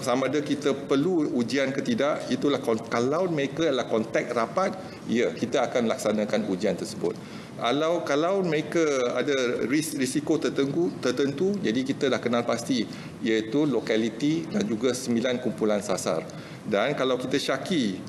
sama ada kita perlu ujian ke tidak, itulah kalau mereka adalah kontak rapat, ya kita akan laksanakan ujian tersebut. Kalau mereka ada risiko tertentu, jadi kita dah kenal pasti, iaitu lokaliti dan juga 9 kumpulan sasar. Dan kalau kita syaki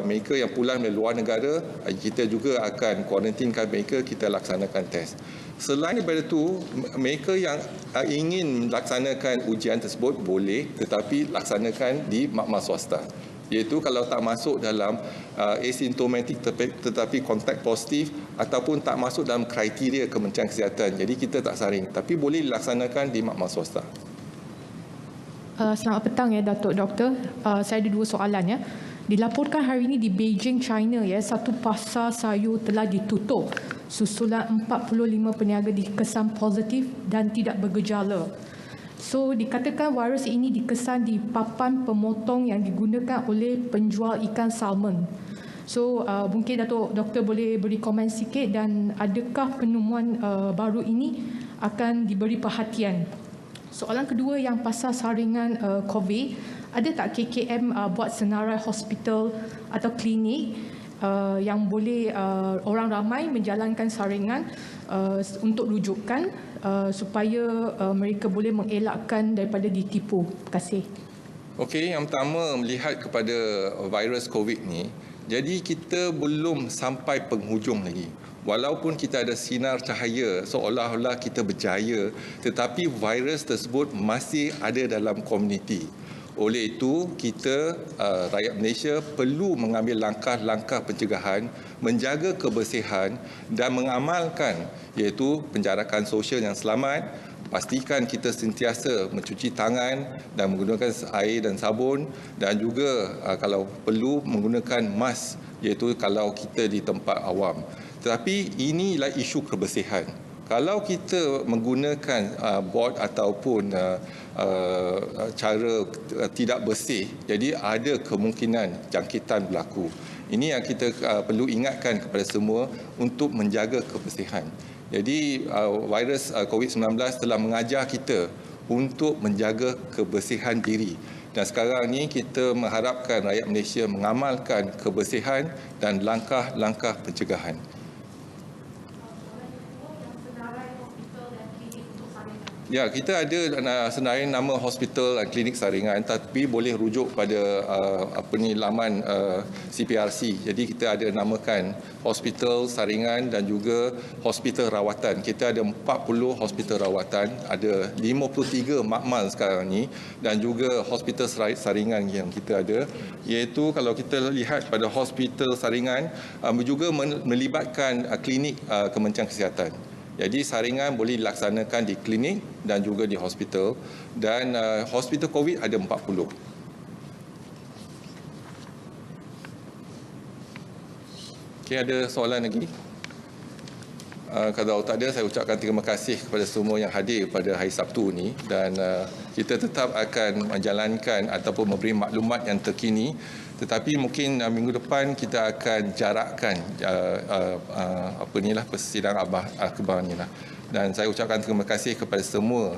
mereka yang pulang dari luar negara, kita juga akan kuarantinkan mereka, kita laksanakan test. Selain daripada itu, mereka yang ingin melaksanakan ujian tersebut boleh, tetapi laksanakan di makmal swasta. iaitu kalau tak masuk dalam asymptomatic tetapi kontak positif ataupun tak masuk dalam kriteria Kementerian Kesihatan. Jadi kita tak saring, tapi boleh dilaksanakan di makmal swasta. Selamat petang ya Datuk Doktor. Saya ada 2 soalan ya. Dilaporkan hari ini di Beijing, China ya, satu pasar sayur telah ditutup susulan 45 peniaga dikesan positif dan tidak bergejala. So dikatakan virus ini dikesan di papan pemotong yang digunakan oleh penjual ikan salmon. So mungkin Datuk Doktor boleh beri komen sikit dan adakah penemuan baru ini akan diberi perhatian? Soalan kedua yang pasal saringan COVID, ada tak KKM buat senarai hospital atau klinik yang boleh orang ramai menjalankan saringan untuk rujukan supaya mereka boleh mengelakkan daripada ditipu? Terima kasih. Okey, yang pertama melihat kepada virus COVID ni, jadi kita belum sampai penghujung lagi. Walaupun kita ada sinar cahaya seolah-olah kita berjaya, tetapi virus tersebut masih ada dalam komuniti. Oleh itu, kita rakyat Malaysia perlu mengambil langkah-langkah pencegahan, menjaga kebersihan dan mengamalkan iaitu penjarakan sosial yang selamat, pastikan kita sentiasa mencuci tangan dan menggunakan air dan sabun dan juga kalau perlu menggunakan mask iaitu kalau kita di tempat awam. Tetapi inilah isu kebersihan. Kalau kita menggunakan bot ataupun cara tidak bersih, jadi ada kemungkinan jangkitan berlaku. Ini yang kita perlu ingatkan kepada semua untuk menjaga kebersihan. Jadi virus COVID-19 telah mengajar kita untuk menjaga kebersihan diri. Dan sekarang ni kita mengharapkan rakyat Malaysia mengamalkan kebersihan dan langkah-langkah pencegahan. Ya, kita ada senarai nama hospital dan klinik saringan, tapi boleh rujuk pada laman CPRC. Jadi kita ada namakan hospital saringan dan juga hospital rawatan. Kita ada 40 hospital rawatan, ada 53 makmal sekarang ni dan juga hospital saringan yang kita ada, iaitu kalau kita lihat pada hospital saringan juga melibatkan klinik Kementerian Kesihatan. Jadi saringan boleh dilaksanakan di klinik dan juga di hospital dan hospital COVID ada 40. Okey, ada soalan lagi? Kalau tak ada, saya ucapkan terima kasih kepada semua yang hadir pada hari Sabtu ini dan kita tetap akan menjalankan ataupun memberi maklumat yang terkini, tetapi mungkin minggu depan kita akan jarakkan persidangan akhbar ni lah. Dan saya ucapkan terima kasih kepada semua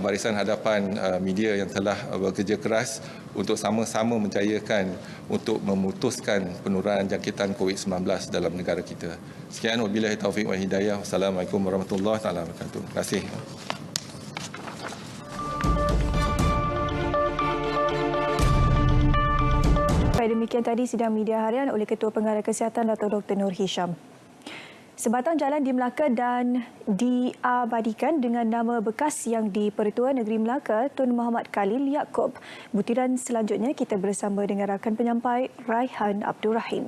barisan hadapan media yang telah bekerja keras untuk sama-sama menjayakan untuk memutuskan penurunan jangkitan COVID-19 dalam negara kita. Sekian, wabillahi taufiq wal hidayah. Wassalamualaikum warahmatullahi wabarakatuh. Terima kasih. Demikian tadi sidang media harian oleh Ketua Pengarah Kesihatan Datuk Dr. Nur Hisham. Sebatang jalan di Melaka dan diabadikan dengan nama bekas yang di-Pertua Negeri Melaka, Tun Muhammad Khalil Yaakob. Butiran selanjutnya kita bersama dengan rakan penyampai Raihan Abdul Rahim.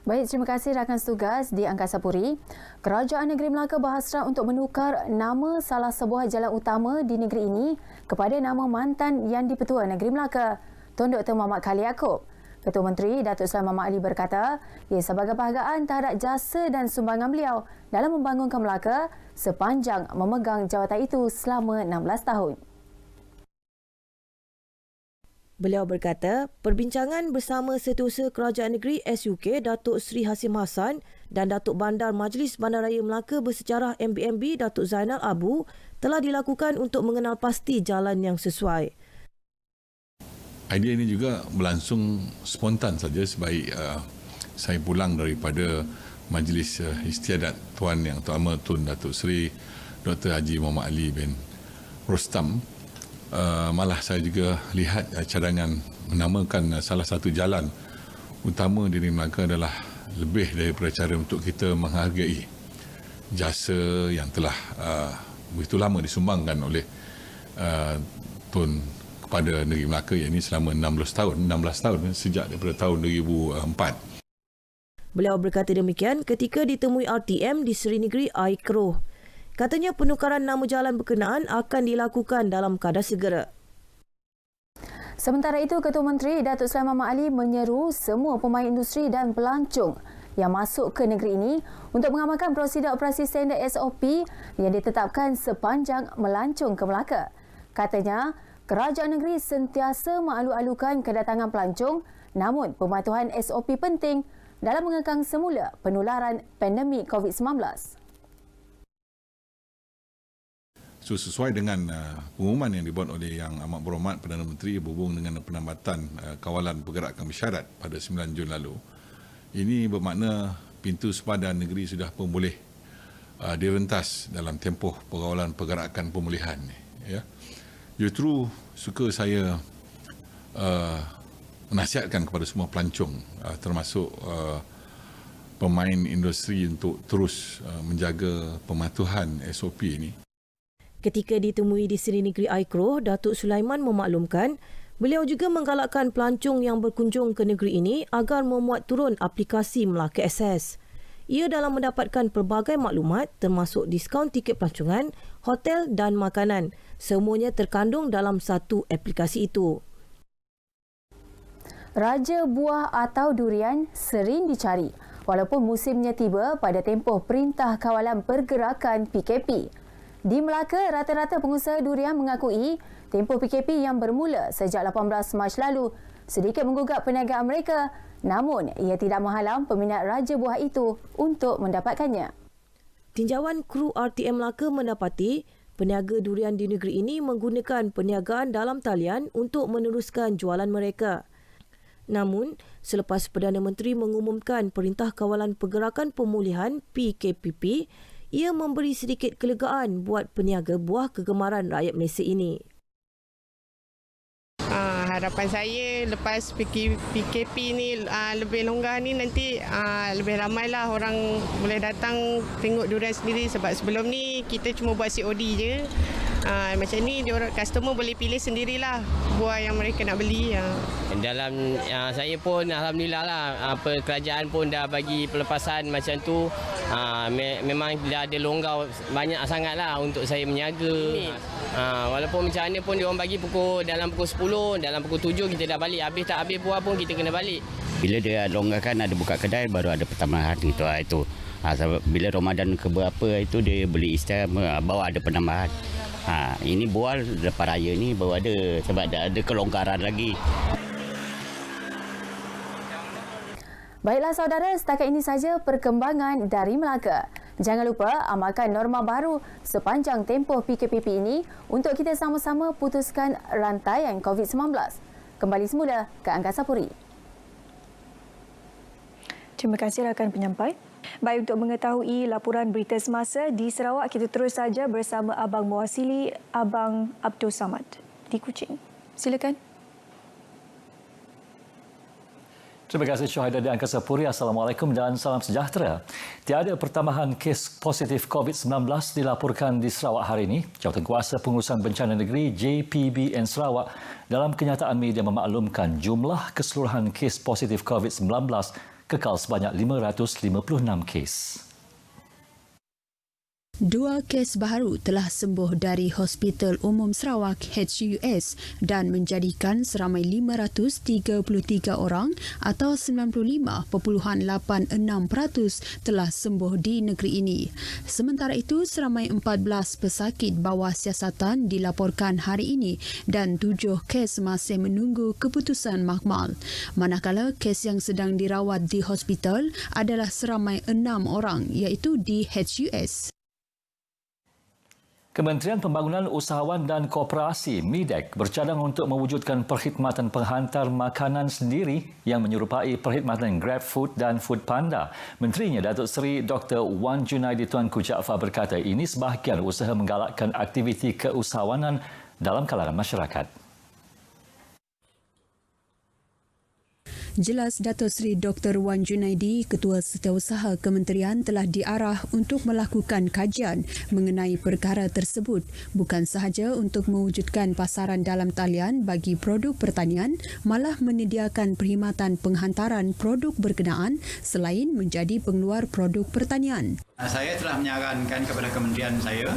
Baik, terima kasih rakan setugas di Angkasa Puri. Kerajaan Negeri Melaka berhasrat untuk menukar nama salah sebuah jalan utama di negeri ini kepada nama mantan Yang di-Pertua Negeri Melaka, Tun Dr. Muhammad Khalil Yaakob. Ketua Menteri Datuk Seri Muhammad Ali berkata, ia sebagai penghargaan terhadap jasa dan sumbangan beliau dalam membangunkan Melaka sepanjang memegang jawatan itu selama 16 tahun. Beliau berkata, perbincangan bersama Setiausaha Kerajaan Negeri SUK Datuk Seri Hasim Hassan dan Datuk Bandar Majlis Bandaraya Melaka Bersejarah MBMB Datuk Zainal Abu telah dilakukan untuk mengenal pasti jalan yang sesuai. Idea ini juga berlangsung spontan saja sebaik saya pulang daripada Majlis Istiadat Tuan Yang Terhormat Tun Datuk Seri Dr. Haji Muhammad Ali bin Rostam. Malah saya juga lihat cadangan menamakan salah satu jalan utama di Melaka adalah lebih daripada cara untuk kita menghargai jasa yang telah begitu lama disumbangkan oleh Tun kepada negeri Melaka, iaitu selama 16 tahun sejak daripada tahun 2004. Beliau berkata demikian ketika ditemui RTM di Seri Negeri Aikro. Katanya penukaran nama jalan berkenaan akan dilakukan dalam kadar segera. Sementara itu, Ketua Menteri Datuk Seri Mahmud Ali menyeru semua pemain industri dan pelancong yang masuk ke negeri ini untuk mengamalkan prosedur operasi standard SOP yang ditetapkan sepanjang melancong ke Melaka. Katanya, kerajaan negeri sentiasa mengalu-alukan kedatangan pelancong, namun pematuhan SOP penting dalam mengekang semula penularan pandemik COVID-19. So, sesuai dengan pengumuman yang dibuat oleh Yang Amat Berhormat Perdana Menteri berhubung dengan penambatan kawalan pergerakan bersyarat pada 9 Jun lalu, ini bermakna pintu sepadan negeri sudah pun boleh direntas dalam tempoh perkawalan pergerakan pemulihan. Ya. Justru suka saya menasihatkan kepada semua pelancong, termasuk pemain industri, untuk terus menjaga pematuhan SOP ini. Ketika ditemui di Seri Negeri Aikro, Datuk Sulaiman memaklumkan beliau juga menggalakkan pelancong yang berkunjung ke negeri ini agar memuat turun aplikasi Melaka Access. Ia dalam mendapatkan pelbagai maklumat termasuk diskaun tiket pelancongan, hotel dan makanan. Semuanya terkandung dalam satu aplikasi itu. Raja buah atau durian sering dicari walaupun musimnya tiba pada tempoh Perintah Kawalan Pergerakan PKP. Di Melaka, rata-rata pengusaha durian mengakui tempoh PKP yang bermula sejak 18 Mac lalu sedikit menggugat perniagaan mereka, namun ia tidak menghalang peminat raja buah itu untuk mendapatkannya. Tinjauan kru RTM Melaka mendapati peniaga durian di negeri ini menggunakan perniagaan dalam talian untuk meneruskan jualan mereka. Namun, selepas Perdana Menteri mengumumkan Perintah Kawalan Pergerakan Pemulihan PKPP, ia memberi sedikit kelegaan buat peniaga buah kegemaran rakyat Malaysia ini. Harapan saya lepas PKP ni lebih longgar ni, nanti lebih ramailah orang boleh datang tengok durian sendiri, sebab sebelum ni kita cuma buat COD je. Macam ni customer boleh pilih sendirilah buah yang mereka nak beli. Dalam saya pun alhamdulillah lah, kerajaan pun dah bagi pelepasan macam tu. Memang dah ada longgar banyak sangatlah untuk saya berniaga. Walaupun macam mana pun diorang bagi dalam pukul 10, dalam pukul 7 kita dah balik. Habis tak habis buah pun kita kena balik. Bila dia longgarkan ada buka kedai, baru ada pertambahan itu. Bila Ramadan ke berapa itu dia beli istiar, baru ada penambahan. Ini buah lepas raya ni baru ada, sebab ada kelonggaran lagi. Baiklah saudara, setakat ini saja perkembangan dari Melaka. Jangan lupa amalkan norma baru sepanjang tempoh PKPP ini untuk kita sama-sama putuskan rantaian COVID-19. Kembali semula ke Angkasa Puri. Terima kasih rakan penyampai. Baik, untuk mengetahui laporan berita semasa di Sarawak, kita terus saja bersama Abang Mewasili, Abang Abdul Samad di Kuching. Silakan. Terima kasih Syuhaidah di Angkasa Puri. Assalamualaikum dan salam sejahtera. Tiada pertambahan kes positif COVID-19 dilaporkan di Sarawak hari ini. Jawatankuasa Pengurusan Bencana Negeri JPBN Sarawak dalam kenyataan media memaklumkan jumlah keseluruhan kes positif COVID-19 kekal sebanyak 556 kes. 2 kes baru telah sembuh dari Hospital Umum Sarawak HUS dan menjadikan seramai 533 orang atau 95.86% telah sembuh di negeri ini. Sementara itu, seramai 14 pesakit bawah siasatan dilaporkan hari ini dan 7 kes masih menunggu keputusan mahkamah. Manakala kes yang sedang dirawat di hospital adalah seramai 6 orang iaitu di HUS. Kementerian Pembangunan Usahawan dan Koperasi MIDEK bercadang untuk mewujudkan perkhidmatan penghantar makanan sendiri yang menyerupai perkhidmatan GrabFood dan Foodpanda. Menterinya Datuk Seri Dr. Wan Junaidi Tuanku Jaafar berkata ini sebahagian usaha menggalakkan aktiviti keusahawanan dalam kalangan masyarakat. Jelas Datuk Seri Dr. Wan Junaidi, Ketua Setiausaha Kementerian telah diarah untuk melakukan kajian mengenai perkara tersebut, bukan sahaja untuk mewujudkan pasaran dalam talian bagi produk pertanian, malah menyediakan perkhidmatan penghantaran produk berkenaan selain menjadi pengeluar produk pertanian. Saya telah menyarankan kepada kementerian saya,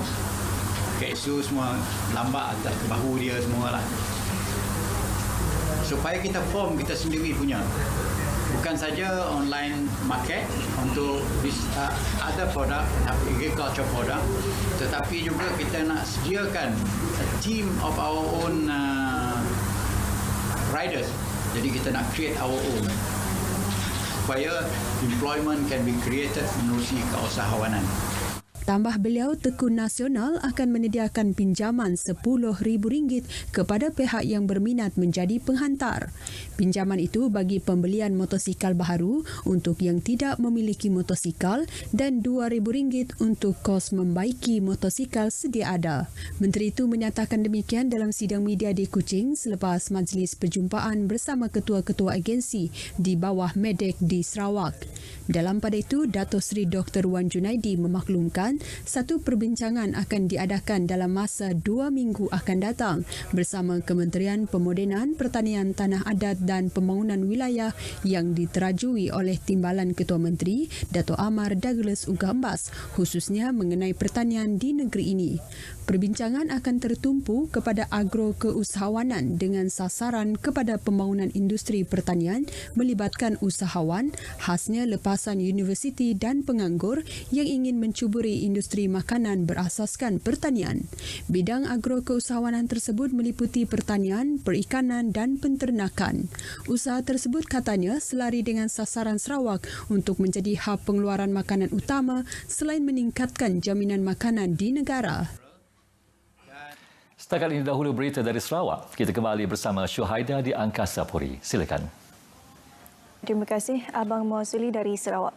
KSU semua lambat atas bahu dia semualah, supaya kita form kita sendiri punya, bukan saja online market untuk other product, agriculture product, tetapi juga kita nak sediakan a team of our own riders. Jadi kita nak create our own supaya employment can be created menerusi keusahawanan. Tambah beliau, Tekun Nasional akan menyediakan pinjaman RM10,000 kepada pihak yang berminat menjadi penghantar. Pinjaman itu bagi pembelian motosikal baharu untuk yang tidak memiliki motosikal dan RM2,000 untuk kos membaiki motosikal sedia ada. Menteri itu menyatakan demikian dalam sidang media di Kuching selepas majlis perjumpaan bersama ketua-ketua agensi di bawah Medek di Sarawak. Dalam pada itu, Datuk Seri Dr. Wan Junaidi memaklumkan satu perbincangan akan diadakan dalam masa 2 minggu akan datang bersama Kementerian Pemodenan Pertanian Tanah Adat dan Pembangunan Wilayah yang diterajui oleh Timbalan Ketua Menteri Dato' Amar Douglas Ugambas, khususnya mengenai pertanian di negeri ini. Perbincangan akan tertumpu kepada agro keusahawanan dengan sasaran kepada pembangunan industri pertanian melibatkan usahawan, khasnya lepasan universiti dan penganggur yang ingin mencuburi industri makanan berasaskan pertanian. Bidang agro keusahawanan tersebut meliputi pertanian, perikanan dan penternakan. Usaha tersebut katanya selari dengan sasaran Sarawak untuk menjadi hub pengeluaran makanan utama selain meningkatkan jaminan makanan di negara. Setakat ini dahulu berita dari Sarawak. Kita kembali bersama Syuhaida di Angkasa Puri. Silakan. Terima kasih Abang Muasili dari Sarawak.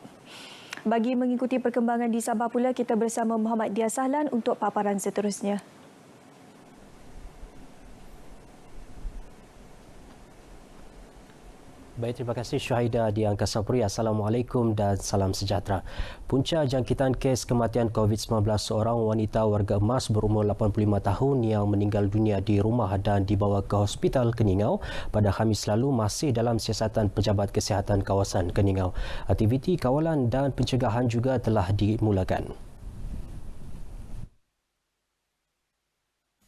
Bagi mengikuti perkembangan di Sabah pula, kita bersama Muhammad Dia Sahlan untuk paparan seterusnya. Baik, terima kasih Syuhaida di Angkasa Puri. Assalamualaikum dan salam sejahtera. Punca jangkitan kes kematian COVID-19 seorang wanita warga emas berumur 85 tahun yang meninggal dunia di rumah dan dibawa ke Hospital Keningau pada Khamis lalu masih dalam siasatan Pejabat Kesihatan kawasan Keningau. Aktiviti kawalan dan pencegahan juga telah dimulakan.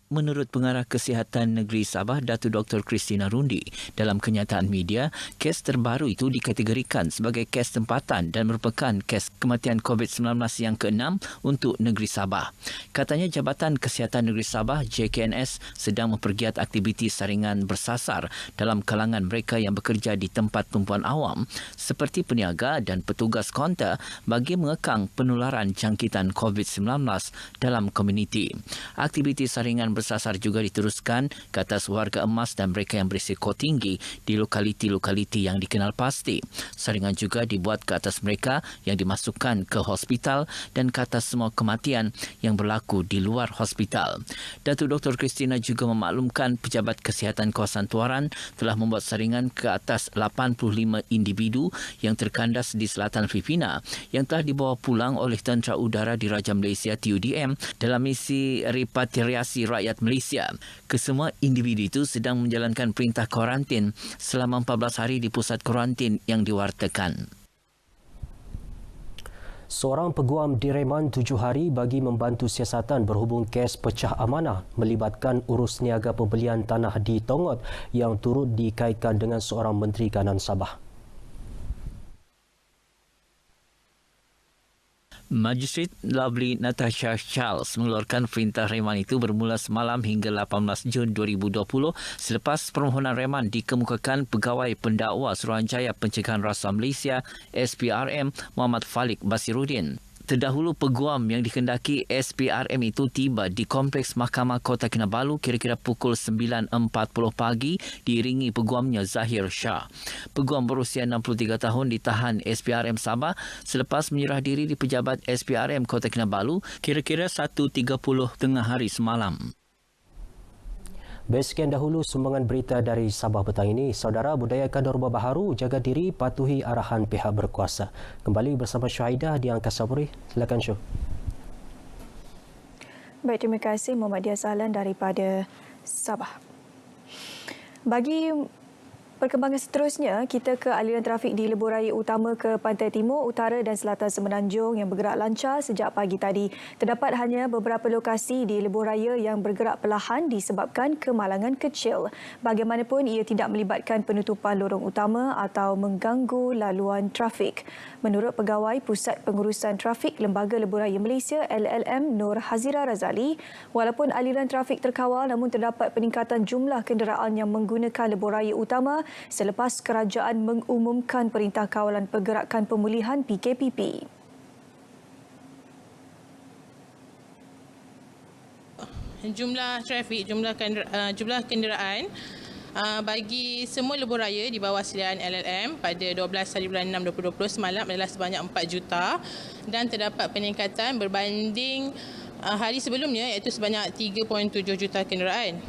Menurut Pengarah Kesihatan Negeri Sabah, Datuk Dr. Christina Rundi, dalam kenyataan media, kes terbaru itu dikategorikan sebagai kes tempatan dan merupakan kes kematian COVID-19 yang ke-6 untuk negeri Sabah. Katanya Jabatan Kesihatan Negeri Sabah, JKNS, sedang mempergiat aktiviti saringan bersasar dalam kalangan mereka yang bekerja di tempat tumpuan awam seperti peniaga dan petugas kaunter bagi mengekang penularan jangkitan COVID-19 dalam komuniti. Aktiviti saringan bersasar juga diteruskan ke atas warga emas dan mereka yang berisiko tinggi di lokaliti-lokaliti yang dikenal pasti. Saringan juga dibuat ke atas mereka yang dimasukkan ke hospital dan ke atas semua kematian yang berlaku di luar hospital. Datuk Dr. Christina juga memaklumkan Pejabat Kesihatan Kawasan Tuaran telah membuat saringan ke atas 85 individu yang terkandas di selatan Filipina yang telah dibawa pulang oleh Tentera Udara Diraja Malaysia TUDM dalam misi repatriasi rakyat Malaysia. Kesemua individu itu sedang menjalankan perintah kuarantin selama 14 hari di pusat kuarantin yang diwartakan. Seorang peguam direman 7 hari bagi membantu siasatan berhubung kes pecah amanah melibatkan urus niaga pembelian tanah di Tongot yang turut dikaitkan dengan seorang Menteri Kanan Sabah. Magistrate Lovely Natasha Charles mengeluarkan perintah reman itu bermula semalam hingga 18 Jun 2020 selepas permohonan reman dikemukakan Pegawai Pendakwa Suruhanjaya Pencegahan Rasuah Malaysia SPRM Muhammad Falik Basiruddin. Terdahulu peguam yang dikendaki SPRM itu tiba di Kompleks Mahkamah Kota Kinabalu kira-kira pukul 9.40 pagi diiringi peguamnya Zahir Shah. Peguam berusia 63 tahun ditahan SPRM Sabah selepas menyerah diri di pejabat SPRM Kota Kinabalu kira-kira 1.30 tengah hari semalam. Sekian dahulu sumbangan berita dari Sabah petang ini. Saudara, budayakan norma baharu, jaga diri, patuhi arahan pihak berkuasa. Kembali bersama Syuhaidah di Angkasa Puri. Silakan Syuh. Baik, terima kasih Muhammad Dia Sahlan daripada Sabah. Bagi perkembangan seterusnya, kita ke aliran trafik di lebuh raya utama ke pantai timur, utara dan selatan Semenanjung yang bergerak lancar sejak pagi tadi. Terdapat hanya beberapa lokasi di lebuh raya yang bergerak perlahan disebabkan kemalangan kecil. Bagaimanapun, ia tidak melibatkan penutupan lorong utama atau mengganggu laluan trafik. Menurut Pegawai Pusat Pengurusan Trafik Lembaga Lebuh Raya Malaysia LLM Nur Hazira Razali, walaupun aliran trafik terkawal namun terdapat peningkatan jumlah kenderaan yang menggunakan lebuh raya utama selepas kerajaan mengumumkan Perintah Kawalan Pergerakan Pemulihan PKPP. Jumlah trafik, jumlah kenderaan bagi semua lebuh raya di bawah sediaan LLM pada 12 hari bulan 6 2020 semalam adalah sebanyak 4 juta dan terdapat peningkatan berbanding hari sebelumnya iaitu sebanyak 3.7 juta kenderaan.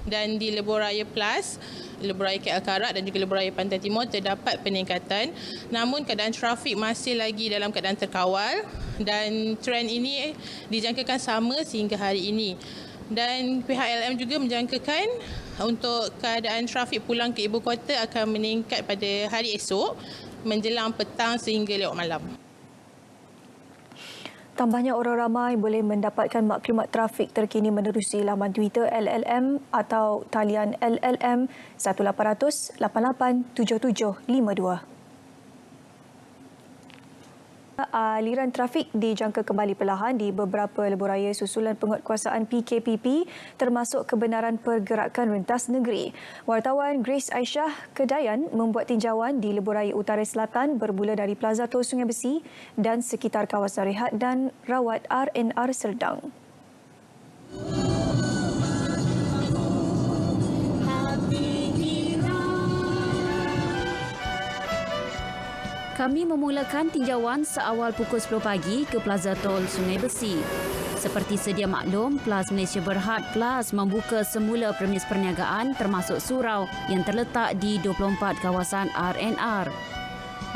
Dan di lebuh raya Plus, lebuh raya KL Karak dan juga lebuh raya Pantai Timur terdapat peningkatan, namun keadaan trafik masih lagi dalam keadaan terkawal dan trend ini dijangkakan sama sehingga hari ini. Dan pihak LLM juga menjangkakan untuk keadaan trafik pulang ke ibu kota akan meningkat pada hari esok menjelang petang sehingga lewat malam. Tambahnya, orang ramai boleh mendapatkan maklumat trafik terkini menerusi laman Twitter LLM atau talian LLM 1800 88 7752. Aliran trafik dijangka kembali perlahan di beberapa lebuh raya susulan penguatkuasaan PKPP termasuk kebenaran pergerakan rentas negeri. Wartawan Grace Aisyah Kedayan membuat tinjauan di lebuh raya utara selatan bermula dari Plaza Tol Sungai Besi dan sekitar kawasan rehat dan rawat RNR Serdang. Kami memulakan tinjauan seawal pukul 10 pagi ke Plaza Tol Sungai Besi. Seperti sedia maklum, Plaza Malaysia Berhad Plaza membuka semula premis perniagaan termasuk surau yang terletak di 24 kawasan RNR.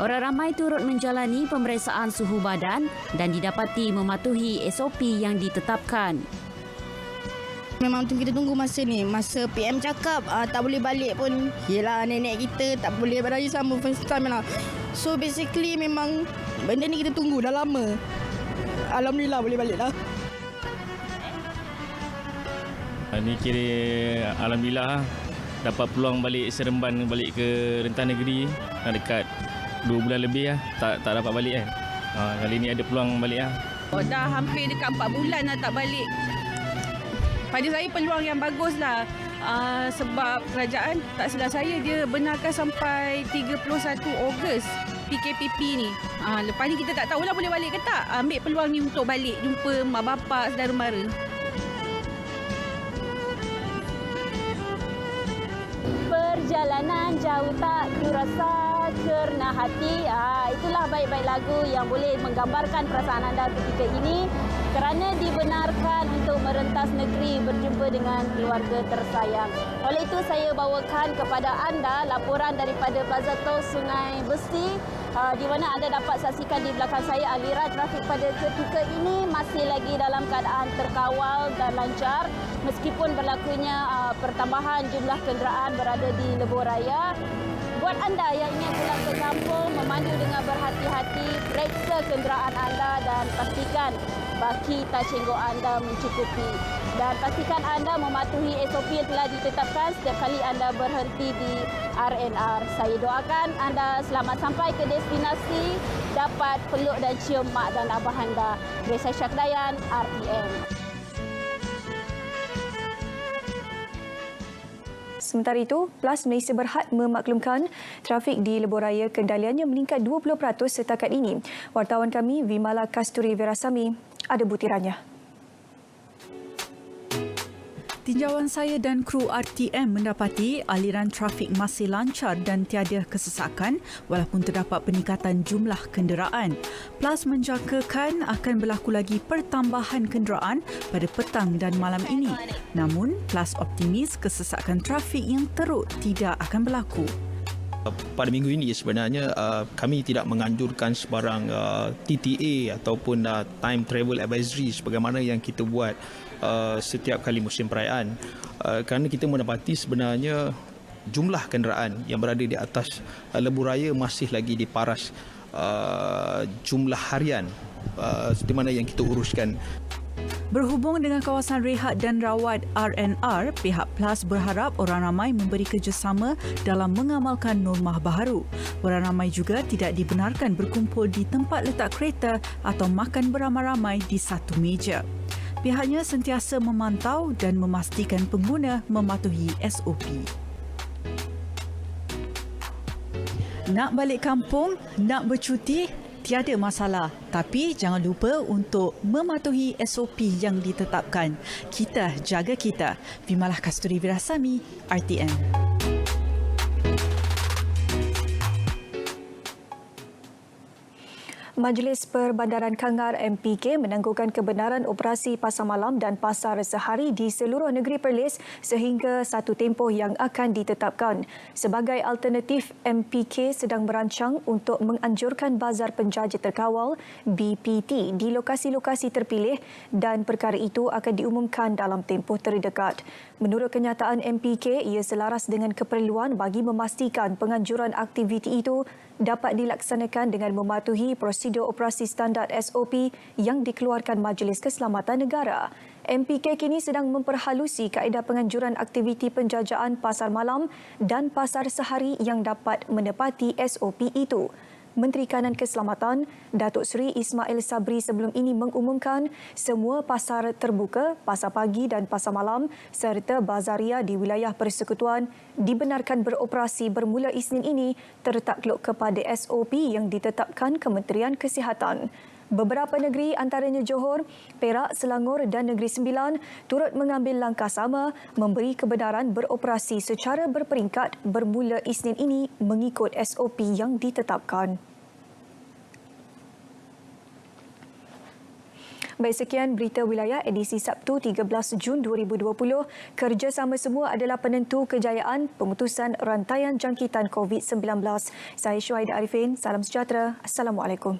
Orang ramai turut menjalani pemeriksaan suhu badan dan didapati mematuhi SOP yang ditetapkan. Memang kita tunggu masa ni. Masa PM cakap tak boleh balik pun. Yelah, nenek kita tak boleh beraya sama first time lah. So basically memang benda ni kita tunggu dah lama. Alhamdulillah boleh balik lah. Ni kira Alhamdulillah dapat peluang balik Seremban, balik ke rentas negeri. Dekat 2 bulan lebih lah. Tak dapat balik kan. Kali ni ada peluang balik lah. Dah hampir dekat 4 bulan dah tak balik. Pada saya peluang yang bagus lah. Sebab kerajaan tak silap saya dia benarkan sampai 31 Ogos PKPP ni. Lepas ni kita tak tahulah boleh balik ke tak. Ambil peluang ni untuk balik jumpa mak bapak, saudara mara. Perjalanan jauh tak terasa cerna hati. Itulah baik-baik lagu yang boleh menggambarkan perasaan anda ketika ini kerana dibenarkan untuk merentas negeri berjumpa dengan keluarga tersayang. Oleh itu saya bawakan kepada anda laporan daripada Plaza Tol Sungai Besi di mana anda dapat saksikan di belakang saya aliran trafik pada ketika ini masih lagi dalam keadaan terkawal dan lancar meskipun berlakunya pertambahan jumlah kenderaan berada di lebuh raya. Buat anda yang ingin pulang ke kampung, memandu dengan berhati-hati, periksa kenderaan anda dan pastikan baki tacenggo anda mencukupi. Dan pastikan anda mematuhi SOP yang telah ditetapkan setiap kali anda berhenti di RNR. Saya doakan anda selamat sampai ke destinasi, dapat peluk dan cium mak dan abah anda. Grace Aisyah Kedayan, RTM. Sementara itu, Plus Malaysia Berhad memaklumkan trafik di lebuh raya kendaliannya meningkat 20% setakat ini. Wartawan kami Vimala Kasturi Verasami ada butirannya. Tinjauan saya dan kru RTM mendapati aliran trafik masih lancar dan tiada kesesakan walaupun terdapat peningkatan jumlah kenderaan. PLAS menjangkakan akan berlaku lagi pertambahan kenderaan pada petang dan malam ini. Namun, PLAS optimis kesesakan trafik yang teruk tidak akan berlaku. Pada minggu ini sebenarnya kami tidak menganjurkan sebarang TTA ataupun time travel advisory sebagaimana yang kita buat setiap kali musim perayaan, kerana kita mendapati sebenarnya jumlah kenderaan yang berada di atas lebuh raya masih lagi diparas jumlah harian seperti mana yang kita uruskan. Berhubung dengan kawasan rehat dan rawat RNR, pihak PLAS berharap orang ramai memberi kerjasama dalam mengamalkan norma baharu. Orang ramai juga tidak dibenarkan berkumpul di tempat letak kereta atau makan beramai-ramai di satu meja. Pihaknya sentiasa memantau dan memastikan pengguna mematuhi SOP. Nak balik kampung, nak bercuti, tiada masalah. Tapi jangan lupa untuk mematuhi SOP yang ditetapkan. Kita jaga kita. Vimalah Kasturi Virasami, RTM. Majlis Perbandaran Kangar MPK menangguhkan kebenaran operasi pasar malam dan pasar sehari di seluruh negeri Perlis sehingga satu tempoh yang akan ditetapkan. Sebagai alternatif, MPK sedang merancang untuk menganjurkan bazar penjaja terkawal BPT di lokasi-lokasi terpilih dan perkara itu akan diumumkan dalam tempoh terdekat. Menurut kenyataan MPK, ia selaras dengan keperluan bagi memastikan penganjuran aktiviti itu dapat dilaksanakan dengan mematuhi prosedur operasi standard SOP yang dikeluarkan Majlis Keselamatan Negara. MPK kini sedang memperhalusi kaedah penganjuran aktiviti penjajaan pasar malam dan pasar sehari yang dapat menepati SOP itu. Menteri Kanan Keselamatan, Datuk Seri Ismail Sabri sebelum ini mengumumkan semua pasar terbuka, pasar pagi dan pasar malam serta bazaria di wilayah persekutuan dibenarkan beroperasi bermula Isnin ini tertakluk kepada SOP yang ditetapkan Kementerian Kesihatan. Beberapa negeri antaranya Johor, Perak, Selangor dan Negeri Sembilan turut mengambil langkah sama memberi kebenaran beroperasi secara berperingkat bermula Isnin ini mengikut SOP yang ditetapkan. Baik, sekian berita wilayah edisi Sabtu 13 Jun 2020. Kerjasama semua adalah penentu kejayaan pemutusan rantaian jangkitan COVID-19. Saya Syuhaida Arifin. Salam sejahtera. Assalamualaikum.